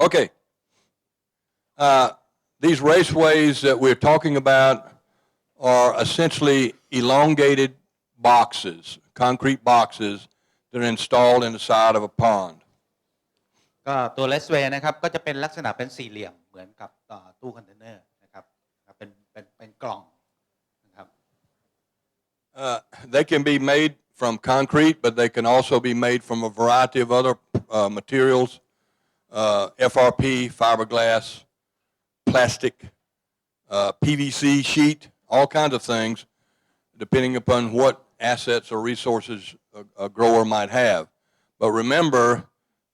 Okay. These raceways that we're talking about are essentially elongated boxes, concrete boxes that are installed in the side of a pond. ก็ตัว Raceway นะครับก็จะเป็นลักษณะเป็นสี่เหลี่ยมเหมือนกับตู้คอนเทนเนอร์นะครับเป็นกล่องนะครับ They can be made from concrete, but they can also be made from a variety of other materials, FRP, fiberglass, plastic, PVC sheet, all kinds of things, depending upon what assets or resources a grower might have. But remember,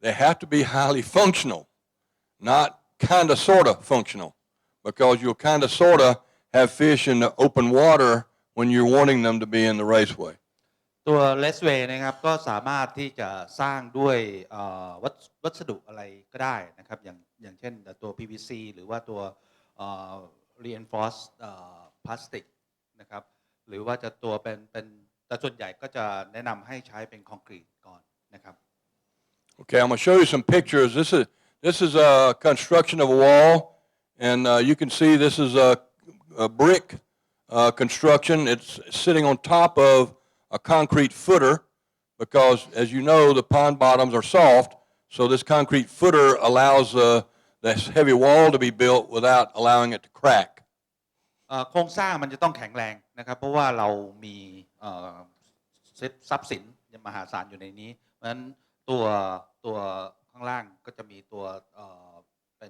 they have to be highly functional, not kind of sort of functional, because you'll kind of sort of have fish in the open water when you're wanting them to be in the raceway. ตัว Raceway นะครับก็สามารถที่จะสร้างด้วยวัสดุอะไรก็ได้นะครับอย่างเช่นตัว PVC หรือว่าตัวreinforced plastic นะครับหรือว่าจะตัวเป็นแต่ส่วนใหญ่ก็จะแนะนำให้ใช้เป็นคอนกรีตก่อนนะครับ Okay, I'm going to show you some pictures. This is a construction of a wall, and you can see this is a brick construction. It's sitting on top of a concrete footer because, as you know, the pond bottoms are soft, so this concrete footer allows this heavy wall to be built without allowing it to crack. โครงสร้างมันจะต้องแข็งแรงนะครับเพราะว่าเรามีทรัพย์สินมหาศาลอยู่ในนี้เพราะฉะนั้นตัวข้างล่างก็จะมีตัวเ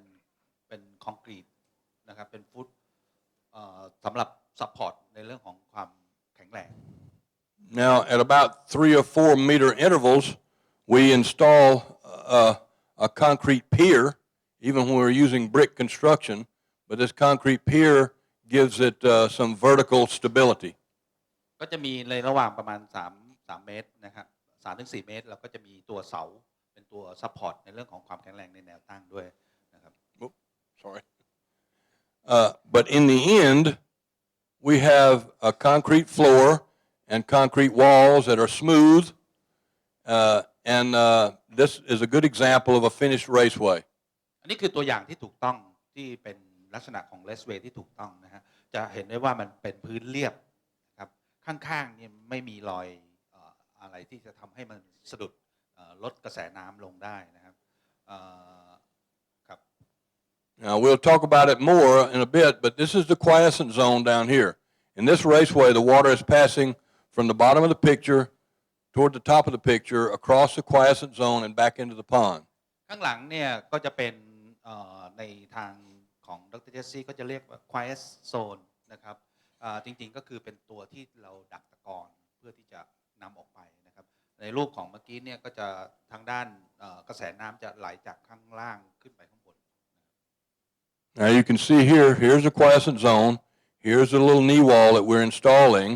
ป็นคอนกรีตนะครับเป็นฟุตสำหรับซัพพอร์ตในเรื่องของความแข็งแรง Now, at about 3 or 4 meter intervals, we install a concrete pier, even when we're using brick construction, but this concrete pier gives it some vertical stability. ก็จะมีในระหว่างประมาณ3เมตรนะครับ3 ถึง 4 เมตรเราก็จะมีตัวเสาเป็นตัวซัพพอร์ตในเรื่องของความแข็งแรงในแนวตั้งด้วยนะครับ Sorry. But in the end, we have a concrete floor and concrete walls that are smooth, and this is a good example of a finished raceway. อันนี้คือตัวอย่างที่ถูกต้องที่เป็นลักษณะของ Raceway ที่ถูกต้องนะฮะจะเห็นได้ว่ามันเป็นพื้นเรียบครับข้างๆนี่ไม่มีรอยอะไรที่จะทำให้มันสะดุดลดกระแสน้ำลงได้นะครับครับ Now we'll talk about it more in a bit, but this is the quiescent zone down here. In this raceway, the water is passing from the bottom of the picture toward the top of the picture, across the quiescent zone and back into the pond. ข้างหลังเนี่ยก็จะเป็นในทางของดร. Jesse ก็จะเรียกว่า quiet zone นะครับจริงๆก็คือเป็นตัวที่เราดักตะกอนเพื่อที่จะนำออกไปนะครับในรูปของเมื่อกี้เนี่ยก็จะทางด้านกระแสน้ำจะไหลจากข้างล่างขึ้นไปข้างบน Now you can see here, here's the quiescent zone. Here's the little knee wall that we're installing.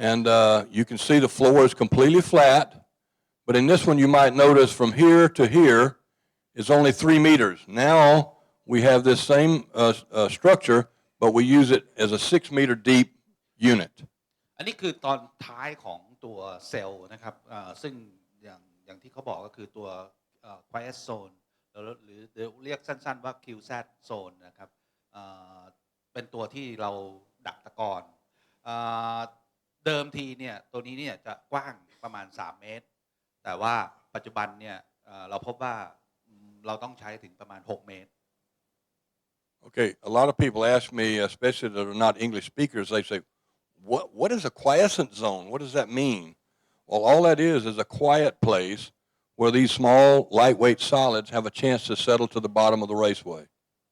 And you can see the floor is completely flat. But in this one, you might notice from here to here is only 3 meters. Now we have this same structure, but we use it as a 6-meter deep unit. อันนี้คือตอนท้ายของตัวเซลล์นะครับซึ่งอย่างที่เขาบอกก็คือตัว quiet zone หรือเรียกสั้นๆว่า quiescent zone นะครับเป็นตัวที่เราดักตะกอนเดิมทีเนี่ยตัวนี้เนี่ยจะกว้างประมาณ3 เมตรแต่ว่าปัจจุบันเนี่ยเราพบว่าเราต้องใช้ถึงประมาณ6 เมตร Okay, a lot of people ask me, especially that are not English speakers, they say, what is a quiescent zone? What does that mean? Well, all that is a quiet place where these small, lightweight solids have a chance to settle to the bottom of the raceway.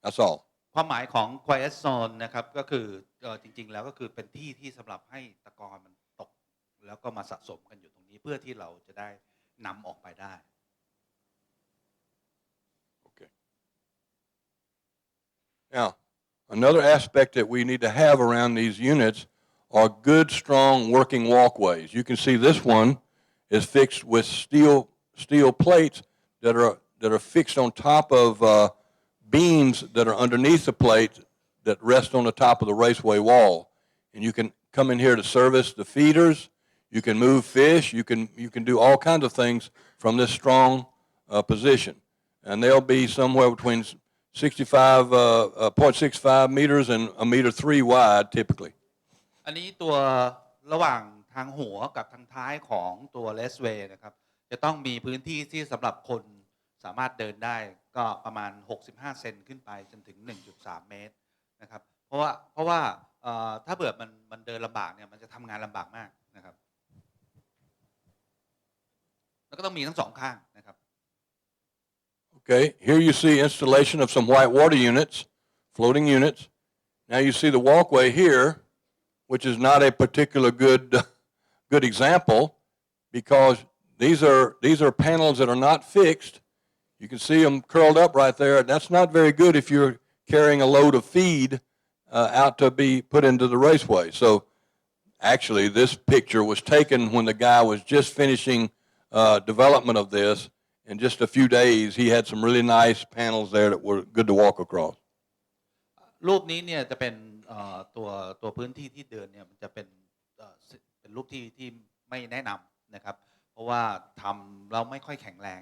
That's all. ความหมายของ quiet zone นะครับก็คือจริงๆแล้วก็คือเป็นที่สำหรับให้ตะกอนมันตกแล้วก็มาสะสมกันอยู่ตรงนี้เพื่อที่เราจะได้นำออกไปได้ Okay. Now, another aspect that we need to have around these units are good, strong working walkways. You can see this one is fixed with steel plates that are fixed on top of beams that are underneath the plate that rest on the top of the raceway wall. And you can come in here to service the feeders. You can move fish. You can do all kinds of things from this strong position. and they'll be somewhere between 0.65 meters and 1.3 meters wide typically. อันนี้ตัวระหว่างทางหัวกับทางท้ายของตัว Raceway นะครับจะต้องมีพื้นที่ที่สำหรับคนสามารถเดินได้ก็ประมาณ65เซนขึ้นไปจนถึง 1.3 เมตรนะครับเพราะว่าถ้าเบื่อมันเดินลำบากเนี่ยมันจะทำงานลำบากมากนะครับแล้วก็ต้องมีทั้งสองข้างนะครับ Okay, here you see installation of some white water units, floating units. Now you see the walkway here, which is not a particular good example because these are panels that are not fixed. You can see them curled up right there. That's not very good if you're carrying a load of feed out to be put into the raceway. So actually this picture was taken when the guy was just finishing development of this. In just a few days, he had some really nice panels there that were good to walk across. รูปนี้เนี่ยจะเป็นตัวพื้นที่ที่เดินเนี่ยมันจะเป็นรูปที่ไม่แนะนำนะครับเพราะว่าทำเราไม่ค่อยแข็งแรง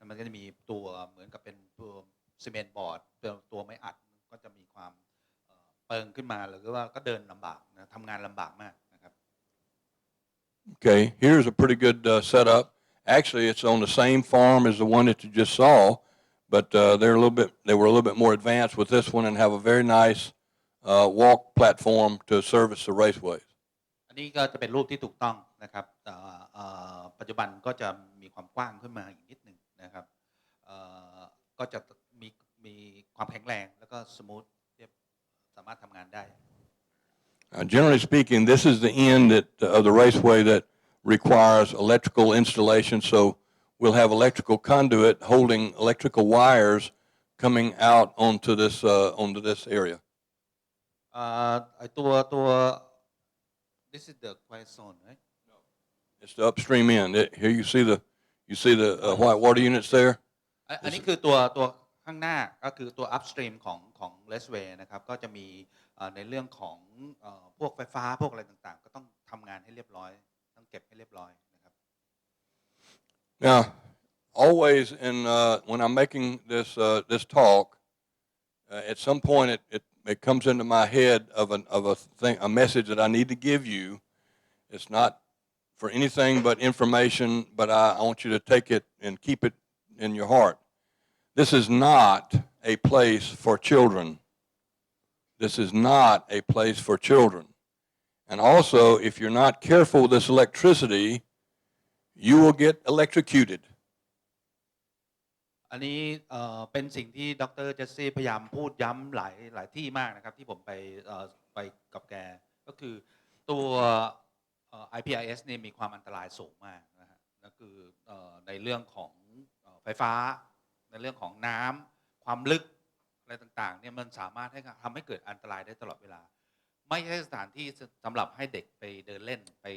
มันก็จะมีตัวเหมือนกับเป็นตัวซีเมนต์บอร์ดตัวไม้อัดก็จะมีความเปิงขึ้นมาหรือว่าก็เดินลำบากนะทำงานลำบากมากนะครับ Okay, here's a pretty good setup. Actually, it's on the same farm as the one that you just saw, but they were a little bit more advanced with this one and have a very nice walk platform to service the raceways. อันนี้ก็จะเป็นรูปที่ถูกต้องนะครับปัจจุบันก็จะมีความกว้างขึ้นมาอีกนิดหนึ่งนะครับก็จะมีความแข็งแรงแล้วก็สมูทสามารถทำงานได้ Generally speaking, this is the end of the raceway that requires electrical installation, so we'll have electrical conduit holding electrical wires coming out onto this area. ตัว this is the quiet zone, right? No, it's the upstream end. Here you see the white water units there. อันนี้คือตัวข้างหน้าก็คือตัว upstream ของ Raceway นะครับก็จะมีในเรื่องของพวกไฟฟ้าพวกอะไรต่างๆก็ต้องทำงานให้เรียบร้อยต้องเก็บให้เรียบร้อยนะครับ Now, always when I'm making this talk, at some point it comes into my head of a message that I need to give you. It's not for anything but information, but I want you to take it and keep it in your heart. This is not a place for children. This is not a place for children. And also, if you're not careful with this electricity, you will get electrocuted. อันนี้เป็นสิ่งที่ดร.เจสซี่พยายามพูดย้ำหลายที่มากนะครับที่ผมไปกับแกก็คือตัว IPRS นี่มีความอันตรายสูงมากนะฮะก็คือในเรื่องของไฟฟ้าในเรื่องของน้ำความลึกอะไรต่างๆเนี่ยมันสามารถทำให้เกิดอันตรายได้ตลอดเวลาไม่ใช่สถานที่สำหรับให้เด็กไปเดินเล่นไป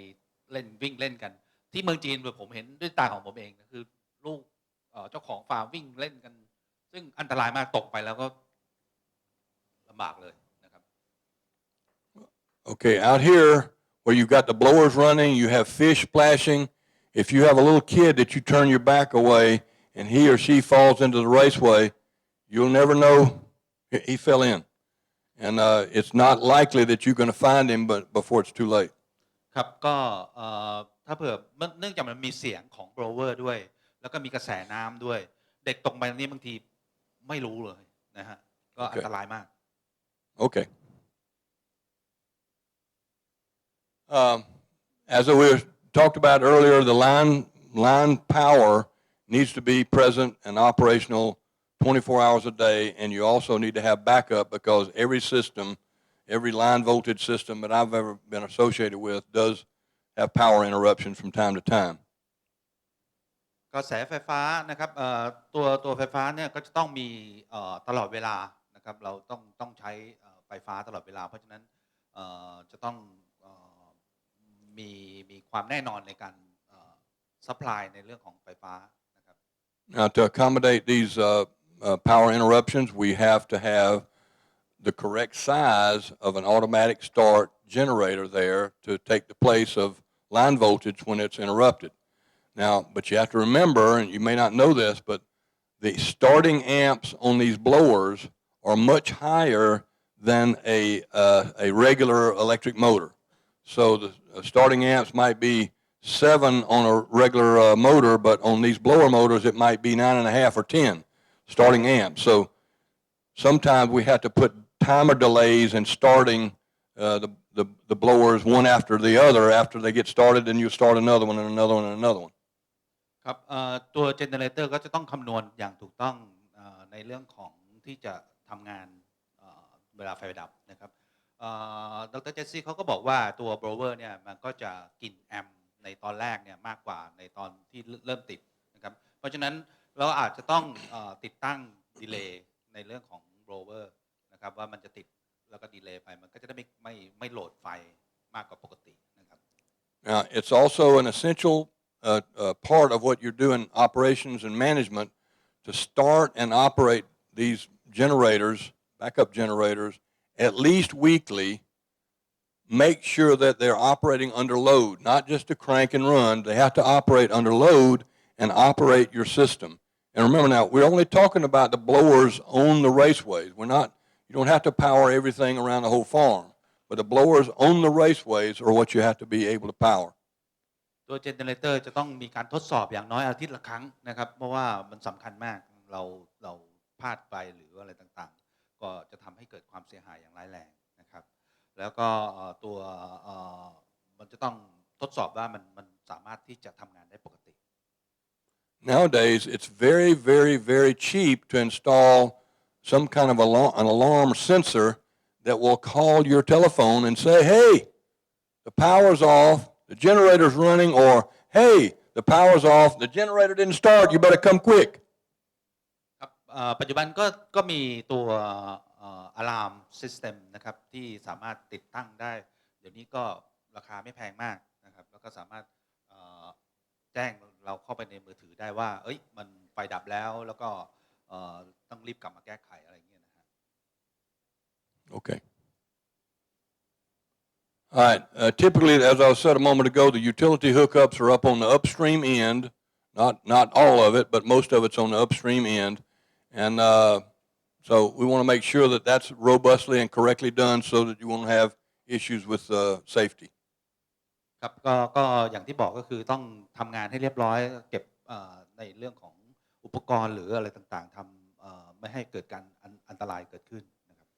เล่นวิ่งเล่นกันที่เมืองจีนผมเห็นด้วยตาของผมเองคือลูกเจ้าของฟาร์มวิ่งเล่นกันซึ่งอันตรายมากตกไปแล้วก็ลำบากเลยนะครับ Okay, out here where you've got the blowers running, you have fish splashing. If you have a little kid that you turn your back away and he or she falls into the raceway, you'll never know he fell in. And it's not likely that you're going to find him before it's too late. ครับก็ถ้าเผื่อเนื่องจากมันมีเสียงของโบรเวอร์ด้วยแล้วก็มีกระแสน้ำด้วยเด็กตกไปนี้บางทีไม่รู้เลยนะฮะก็อันตรายมาก Okay. As we talked about earlier, the line power needs to be present and operational 24 hours a day, and you also need to have backup because every line voltage system that I've ever been associated with does have power interruptions from time to time. กระแสไฟฟ้านะครับตัวไฟฟ้าเนี่ยก็จะต้องมีตลอดเวลานะครับเราต้องใช้ไฟฟ้าตลอดเวลาเพราะฉะนั้นจะต้องมีความแน่นอนในการsupply ในเรื่องของไฟฟ้านะครับ Now to accommodate these power interruptions, we have to have the correct size of an automatic start generator there to take the place of line voltage when it's interrupted. Now, but you have to remember, and you may not know this, but the starting amps on these blowers are much higher than a regular electric motor. So the starting amps might be 7 on a regular motor, but on these blower motors it might be 9.5 or 10 starting amps. So sometimes we have to put timer delays in starting the blowers one after the other. After they get started, then you start another one and another one and another one. ครับตัวเจเนเรเตอร์ก็จะต้องคำนวณอย่างถูกต้องในเรื่องของที่จะทำงานเวลาไฟดับนะครับดร. เจสซี่เขาก็บอกว่าตัวโบรเวอร์เนี่ยมันก็จะกินแอมป์ในตอนแรกเนี่ยมากกว่าในตอนที่เริ่มติดนะครับเพราะฉะนั้นเราอาจจะต้องติดตั้งดีเลย์ในเรื่องของโบรเวอร์นะครับว่ามันจะติดแล้วก็ดีเลย์ไปมันก็จะได้ไม่โหลดไฟมากกว่าปกตินะครับ Now, it's also an essential part of what you're doing, operations and management, to start and operate these generators, backup generators, at least weekly. Make sure that they're operating under load, not just to crank and run. They have to operate under load and operate your system. And remember now, we're only talking about the blowers on the raceways. You don't have to power everything around the whole farm, but the blowers on the raceways are what you have to be able to power. ตัวเจเนเรเตอร์จะต้องมีการทดสอบอย่างน้อยอาทิตย์ละครั้งนะครับเพราะว่ามันสำคัญมากเราพลาดไปหรืออะไรต่างๆก็จะทำให้เกิดความเสียหายอย่างร้ายแรงนะครับแล้วก็ตัวมันจะต้องทดสอบว่ามันสามารถที่จะทำงานได้ปกติ Nowadays, it's very, very, very cheap to install some kind of an alarm sensor that will call your telephone and say, hey, the power's off, the generator's running, or hey, the power's off, the generator didn't start, you better come quick. ครับปัจจุบันก็มีตัวalarm system นะครับที่สามารถติดตั้งได้เดี๋ยวนี้ก็ราคาไม่แพงมากนะครับแล้วก็สามารถแจ้งเราเข้าไปในมือถือได้ว่าเอ้ยมันไฟดับแล้วก็ต้องรีบกลับมาแก้ไขอะไรอย่างเงี้ยนะฮะ Okay. All right. Typically, as I said a moment ago, the utility hookups are up on the upstream end. Not all of it, but most of it's on the upstream end. And so we want to make sure that that's robustly and correctly done so that you won't have issues with safety. ครับก็อย่างที่บอกก็คือต้องทำงานให้เรียบร้อยเก็บในเรื่องของอุปกรณ์หรืออะไรต่างๆทำไม่ให้เกิดการอันตรายเกิดขึ้นนะครับ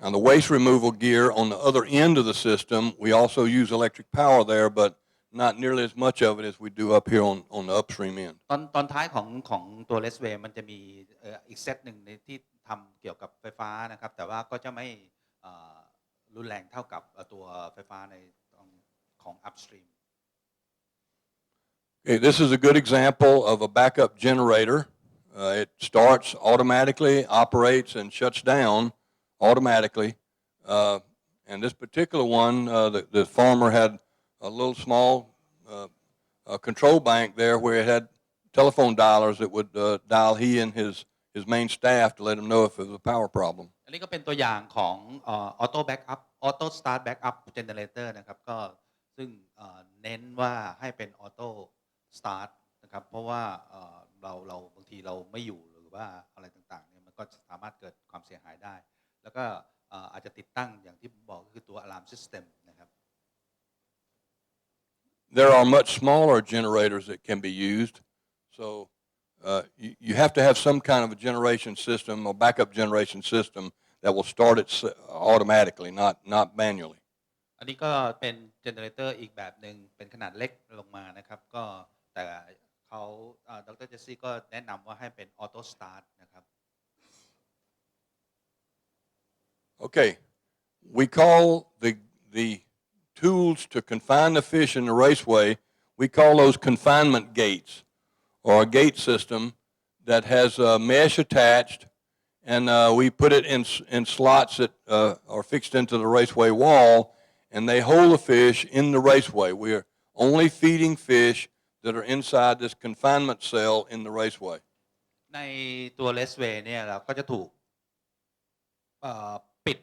On the waste removal gear on the other end of the system, we also use electric power there, but not nearly as much of it as we do up here on the upstream end. ตอนท้ายของตัว Raceway มันจะมีอีกเซตหนึ่งในที่ทำเกี่ยวกับไฟฟ้านะครับแต่ว่าก็จะไม่รุนแรงเท่ากับตัวไฟฟ้าในของ upstream. Okay, this is a good example of a backup generator. It starts automatically, operates, and shuts down automatically. And this particular one, the farmer had a little small control bank there where it had telephone dialers that would dial he and his main staff to let him know if it was a power problem. อันนี้ก็เป็นตัวอย่างของauto start backup generator นะครับก็ซึ่งเน้นว่าให้เป็น auto start นะครับเพราะว่าเราบางทีเราไม่อยู่หรือว่าอะไรต่างๆเนี่ยมันก็สามารถเกิดความเสียหายได้แล้วก็อาจจะติดตั้งอย่างที่ผมบอกก็คือตัว alarm system นะครับ There are much smaller generators that can be used, so you have to have some kind of a generation system or backup generation system that will start it automatically, not manually. อันนี้ก็เป็นเจเนเรเตอร์อีกแบบหนึ่งเป็นขนาดเล็กลงมานะครับก็แต่เขาดร. เจสซี่ก็แนะนำว่าให้เป็นออโต้สตาร์ทนะครับ Okay, we call the tools to confine the fish in the raceway, we call those confinement gates, or a gate system that has a mesh attached, and we put it in slots that are fixed into the raceway wall, and they hold the fish in the raceway. We are only feeding fish that are inside this confinement cell in the raceway. ในตัว Raceway เนี่ยเราก็จะถูกปิด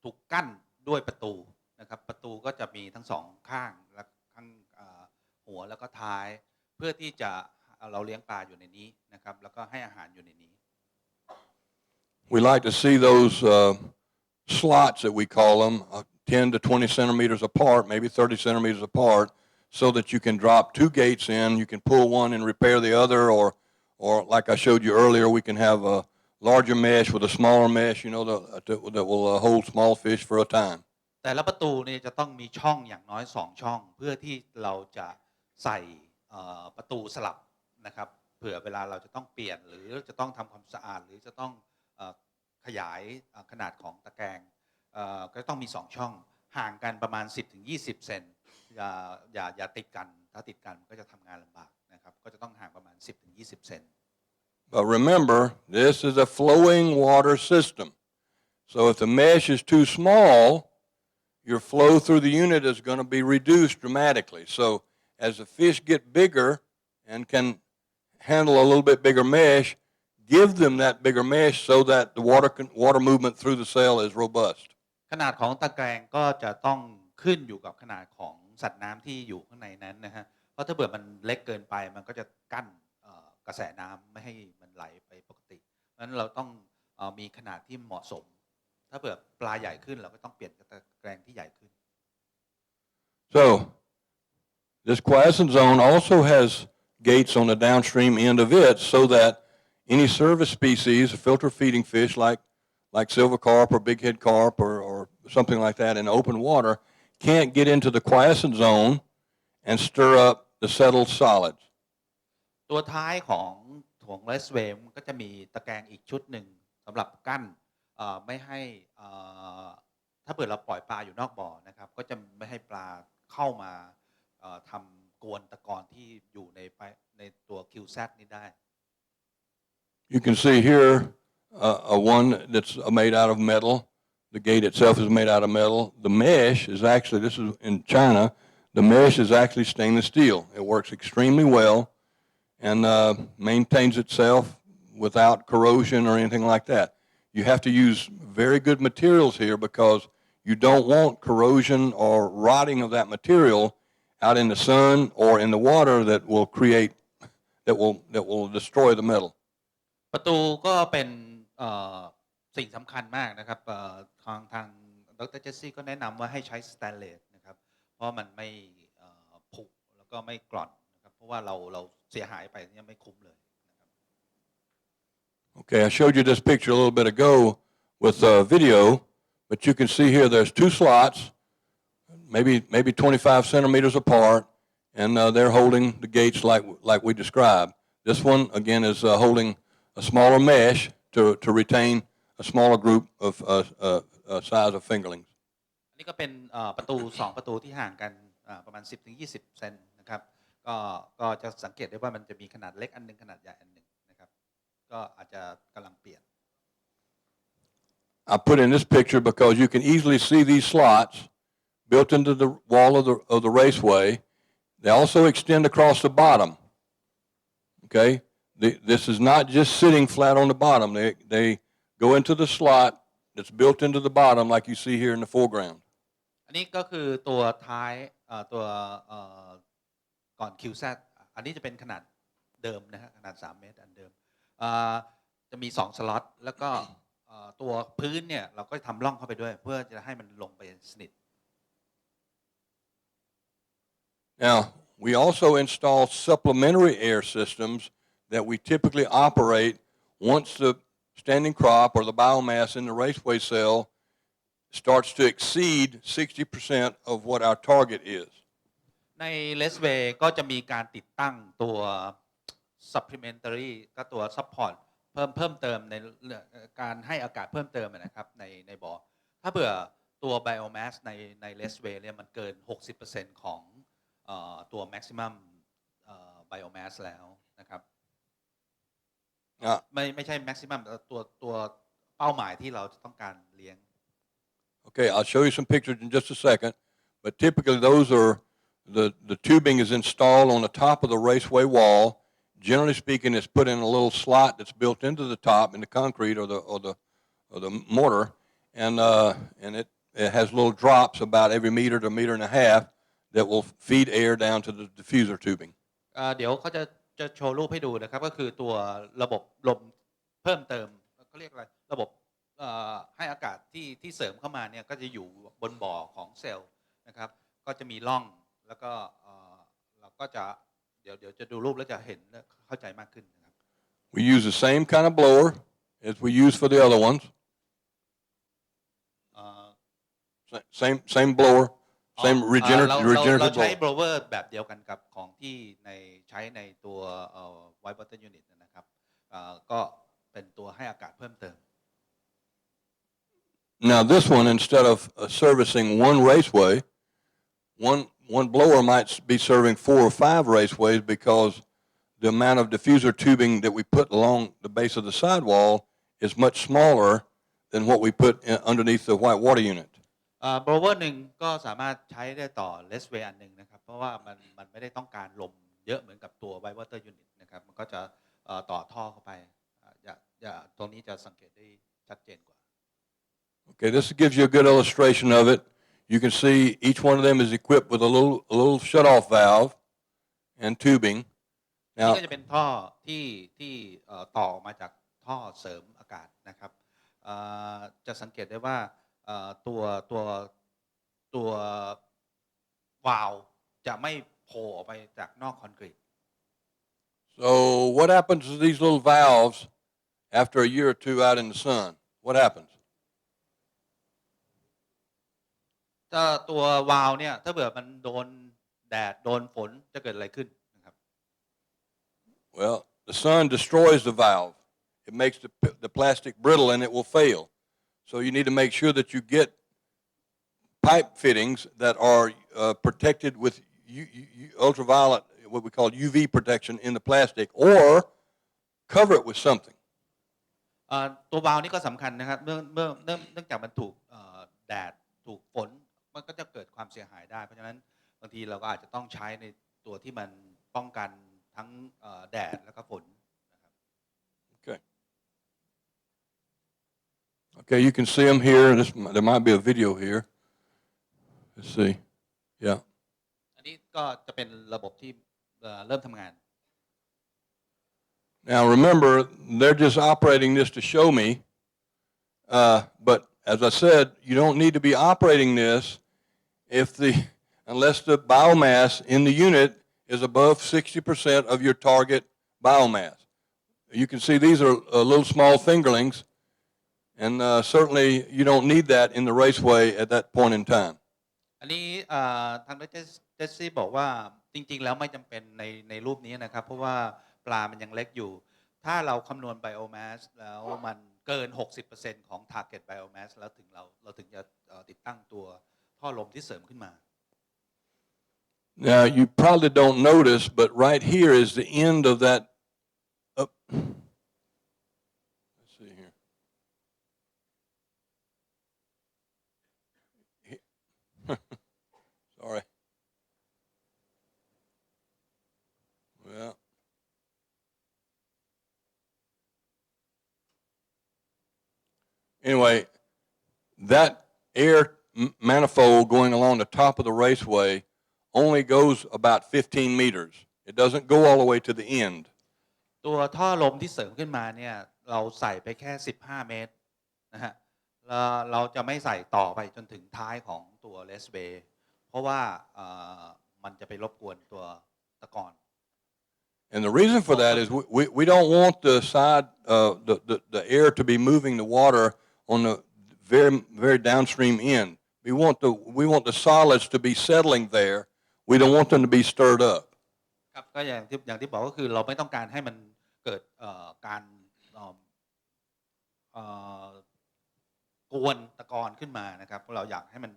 ถูกกั้นด้วยประตูนะครับประตูก็จะมีทั้งสองข้างและข้างหัวแล้วก็ท้ายเพื่อที่จะ เราเลี้ยงปลาอยู่ในนี้นะครับแล้วก็ให้อาหารอยู่ในนี้ We like to see those slots that we call them 10 to 20 centimeters apart, maybe 30 centimeters apart, so that you can drop 2 gates in. You can pull one and repair the other, or like I showed you earlier, we can have a larger mesh with a smaller mesh, that will hold small fish for a time. แต่ละประตูนี่จะต้องมีช่องอย่างน้อย2ช่องเพื่อที่เราจะใส่ประตูสลับนะครับเผื่อเวลาเราจะต้องเปลี่ยนหรือจะต้องทำความสะอาดหรือจะต้องขยายขนาดของตะแกรงก็ต้องมี2ช่องห่างกันประมาณ 10-20 เซนอย่าติดกันถ้าติดกันก็จะทำงานลำบากนะครับก็จะต้องห่างประมาณ 10-20 เซน But remember, this is a flowing water system. So if the mesh is too small, your flow through the unit is going to be reduced dramatically. So as the fish get bigger and can handle a little bit bigger mesh, give them that bigger mesh so that the water movement through the cell is robust. ขนาดของตะแกรงก็จะต้องขึ้นอยู่กับขนาดของสัตว์น้ำที่อยู่ข้างในนั้นนะฮะเพราะถ้าเกิดมันเล็กเกินไปมันก็จะกั้นกระแสน้ำไม่ให้มันไหลไปปกติเพราะฉะนั้นเราต้องมีขนาดที่เหมาะสมถ้าเกิดปลาใหญ่ขึ้นเราก็ต้องเปลี่ยนตะแกรงที่ใหญ่ขึ้น So this quiescent zone also has gates on the downstream end of it so that any service species, filter feeding fish like silver carp or bighead carp or something like that in open water can't get into the quiescent zone and stir up the settled solids. ตัวท้ายของRacewayมันก็จะมีตะแกรงอีกชุดหนึ่งสำหรับกั้นไม่ให้ถ้าเกิดเราปล่อยปลาอยู่นอกบ่อนะครับก็จะไม่ให้ปลาเข้ามาทำกวนตะกอนที่อยู่ในตัว quiescent นี้ได้ You can see here a one that's made out of metal. The gate itself is made out of metal. The mesh is actually, this is in China, the mesh is actually stainless steel. It works extremely well and maintains itself without corrosion or anything like that. You have to use very good materials here because you don't want corrosion or rotting of that material out in the sun or in the water that will destroy the metal. ประตูก็เป็นสิ่งสำคัญมากนะครับทางดร. เจสซี่ก็แนะนำว่าให้ใช้สแตนเลสนะครับเพราะมันไม่ผุแล้วก็ไม่กร่อนนะครับเพราะว่าเราเสียหายไปเนี่ยไม่คุ้มเลยนะครับ Okay, I showed you this picture a little bit ago with video, but you can see here there's 2 slots, maybe 25 centimeters apart, and they're holding the gates like we described. This one again is holding a smaller mesh to retain a smaller group of size of fingerlings. อันนี้ก็เป็นประตู2ประตูที่ห่างกันประมาณ 10-20 เซนนะครับก็จะสังเกตได้ว่ามันจะมีขนาดเล็กอันนึงขนาดใหญ่อันนึงนะครับก็อาจจะกำลังเปลี่ยน I put in this picture because you can easily see these slots built into the wall of the raceway. They also extend across the bottom. Okay, this is not just sitting flat on the bottom. They go into the slot that's built into the bottom, like you see here in the foreground. อันนี้ก็คือตัวท้ายตัวก่อน quiescent อันนี้จะเป็นขนาดเดิมนะฮะขนาด3 เมตรอันเดิมจะมี2 สล็อตแล้วก็ตัวพื้นเนี่ยเราก็ทำร่องเข้าไปด้วยเพื่อจะให้มันลงไปสนิท Now we also install supplementary air systems that we typically operate once the standing crop or the biomass in the raceway cell starts to exceed 60% of what our target is. ใน Raceway ก็จะมีการติดตั้งตัว Supplementary ก็ตัว Support เพิ่มเติมในการให้อากาศเพิ่มเติมนะครับในบ่อถ้าเผื่อตัว biomass ใน Raceway เนี่ยมันเกิน 60% ของตัว maximum biomass แล้วนะครับไม่ใช่ maximum ตัวเป้าหมายที่เราจะต้องการเลี้ยง Okay, I'll show you some pictures in just a second, but typically those are the tubing is installed on the top of the raceway wall. Generally speaking, it's put in a little slot that's built into the top in the concrete or the mortar, and it has little drops about every meter to a meter and a half that will feed air down to the diffuser tubing. เดี๋ยวเขาจะ จะโชว์รูปให้ดูนะครับก็คือตัวระบบลมเพิ่มเติมเขาเรียกอะไรระบบให้อากาศที่เสริมเข้ามาเนี่ยก็จะอยู่บนบ่อของเซลล์นะครับก็จะมีร่องแล้วก็เราก็จะเดี๋ยวจะดูรูปแล้วจะเห็นเข้าใจมากขึ้นนะครับ We use the same kind of blower as we use for the other ones. Same blower, same เรา regenerative ใช้ blower. blower แบบเดียวกันกับของที่ใช้ในตัว white water unit นะครับก็เป็นตัวให้อากาศเพิ่มเติม Now this one, instead of servicing one raceway, one blower might be serving 4 or 5 raceways because the amount of diffuser tubing that we put along the base of the sidewall is much smaller than what we put underneath the white water unit. blower หนึ่งก็สามารถใช้ได้ต่อ raceway อันหนึ่งนะครับเพราะว่ามันไม่ได้ต้องการลมเยอะเหมือนกับตัว white water unit นะครับมันก็จะต่อท่อเข้าไปตรงนี้จะสังเกตได้ชัดเจนกว่า Okay, this gives you a good illustration of it. You can see each one of them is equipped with a little shut-off valve and tubing. นี่ก็จะเป็นท่อที่ต่อมาจากท่อเสริมอากาศนะครับจะสังเกตได้ว่าตัววาล์วจะไม่โผล่ออกไปจากนอกคอนกรีต So what happens to these little valves after a year or two out in the sun? What happens? ถ้าตัววาล์วเนี่ยถ้าเกิดมันโดนแดดโดนฝนจะเกิดอะไรขึ้นนะครับ Well, the sun destroys the valve. It makes the plastic brittle and it will fail. So you need to make sure that you get pipe fittings that are protected with ultraviolet, what we call UV protection in the plastic, or cover it with something. ตัววาล์วนี่ก็สำคัญนะครับเนื่องจากมันถูกแดดถูกฝนมันก็จะเกิดความเสียหายได้เพราะฉะนั้นบางทีเราก็อาจจะต้องใช้ในตัวที่มันป้องกันทั้งแดดแล้วก็ฝนนะครับ Okay, you can see them here. There might be a video here. Let's see. Yeah. อันนี้ก็จะเป็นระบบที่เริ่มทำงาน Now remember, they're just operating this to show me, but as I said, you don't need to be operating this unless the biomass in the unit is above 60% of your target biomass. You can see these are little small fingerlings, and certainly you don't need that in the raceway at that point in time. อันนี้ทางดร.เจสซี่บอกว่าจริงๆแล้วไม่จำเป็นในรูปนี้นะครับเพราะว่าปลามันยังเล็กอยู่ถ้าเราคำนวณไบโอแมสแล้วมันเกิน 60% ของ target biomass แล้วเราถึงจะติดตั้งตัวท่อลมที่เสริมขึ้นมา Now you probably don't notice, but right here is the end of that. Let's see here. Sorry. Well. Anyway, that air manifold going along the top of the raceway only goes about 15 meters. It doesn't go all the way to the end. ตัวท่อลมที่เสริมขึ้นมาเนี่ยเราใส่ไปแค่15 เมตรนะฮะเราจะไม่ใส่ต่อไปจนถึงท้ายของตัว Raceway เพราะว่ามันจะไปรบกวนตัวตะกอน And the reason for that is we don't want the side the air to be moving the water on the very downstream end. We want the solids to be settling there. We don't want them to be stirred up. ครับก็อย่างที่บอกก็คือเราไม่ต้องการให้มันเกิดการกวนตะกอนขึ้นมานะครับเราอยากให้มัน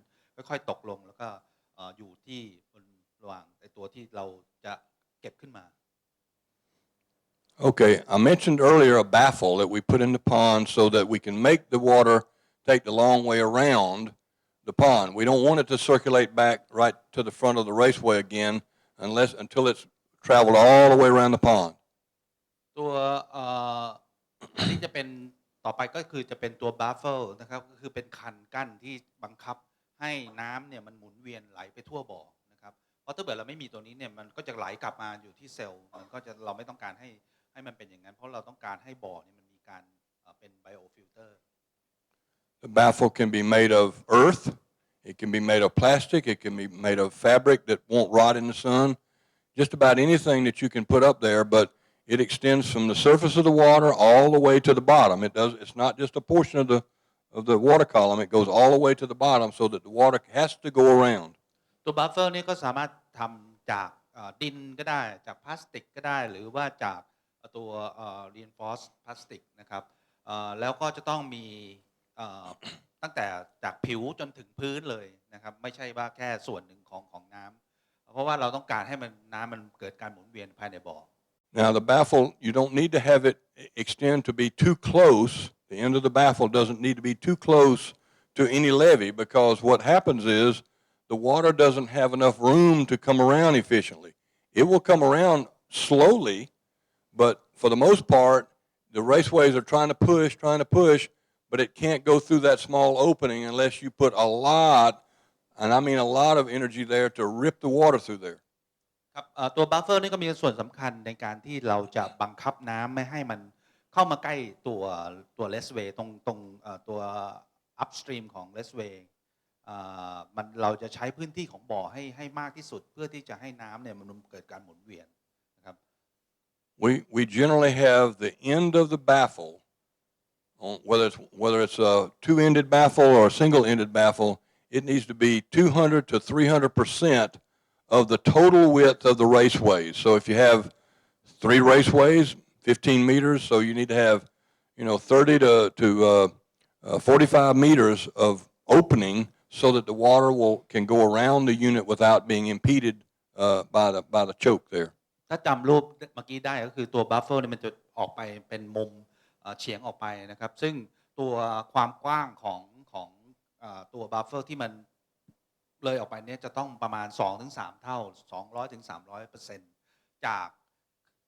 ค่อยๆตกลงแล้วก็อยู่ที่บนระหว่างไอ้ตัวที่เราจะเก็บขึ้นมา Okay, I mentioned earlier a baffle that we put in the pond so that we can make the water take the long way around the pond. We don't want it to circulate back right to the front of the raceway again until it's traveled all the way around the pond. ตัวอันนี้จะเป็นต่อไปก็คือจะเป็นตัว baffle นะครับก็คือเป็นคันกั้นที่บังคับให้น้ำเนี่ยมันหมุนเวียนไหลไปทั่วบ่อนะครับ เพราะถ้าเกิดเราไม่มีตัวนี้เนี่ยมันก็จะไหลกลับมาอยู่ที่เซลล์มันก็จะเราไม่ต้องการให้มันเป็นอย่างนั้นเพราะเราต้องการให้บ่อเนี่ยมันมีการเป็นไบโอฟิลเตอร์ The baffle can be made of earth, it can be made of plastic, it can be made of fabric that won't rot in the sun, just about anything that you can put up there, but it extends from the surface of the water all the way to the bottom. It's not just a portion of the water column, it goes all the way to the bottom so that the water has to go around. ตัวบัฟเฟอร์นี่ก็สามารถทำจากดินก็ได้จากพลาสติกก็ได้หรือว่าจากตัว reinforced พลาสติกนะครับแล้วก็จะต้องมีตั้งแต่จากผิวจนถึงพื้นเลยนะครับไม่ใช่ว่าแค่ส่วนหนึ่งของน้ำเพราะว่าเราต้องการให้น้ำมันเกิดการหมุนเวียนภายในบ่อ Now the baffle, you don't need to have it extend to be too close. The end of the baffle doesn't need to be too close to any levee because what happens is the water doesn't have enough room to come around efficiently. It will come around slowly, but for the most part, the raceways are trying to push, but it can't go through that small opening unless you put a lot, and I mean a lot of energy there to rip the water through there. ครับตัวบัฟเฟอร์นี่ก็มีส่วนสำคัญในการที่เราจะบังคับน้ำไม่ให้มันเข้ามาใกล้ตัวเลสเวย์ตรงตัวอัพสตรีมของเลสเวย์เราจะใช้พื้นที่ของบ่อให้มากที่สุดเพื่อที่จะให้น้ำเนี่ยมันเกิดการหมุนเวียนนะครับ We generally have the end of the baffle, whether it's a two-ended baffle or a single-ended baffle, it needs to be 200 to 300% of the total width of the raceways. So if you have 3 raceways, 15 meters, so you need to have 30 to 45 meters of opening so that the water can go around the unit without being impeded by the choke there. ถ้าจำรูปเมื่อกี้ได้ก็คือตัวบัฟเฟอร์เนี่ยมันจะออกไปเป็นมุมเฉียงออกไปนะครับซึ่งตัวความกว้างของตัวบัฟเฟอร์ที่มันเลยออกไปเนี่ยจะต้องประมาณ 2-3 เท่า 200 ถึง 300% จาก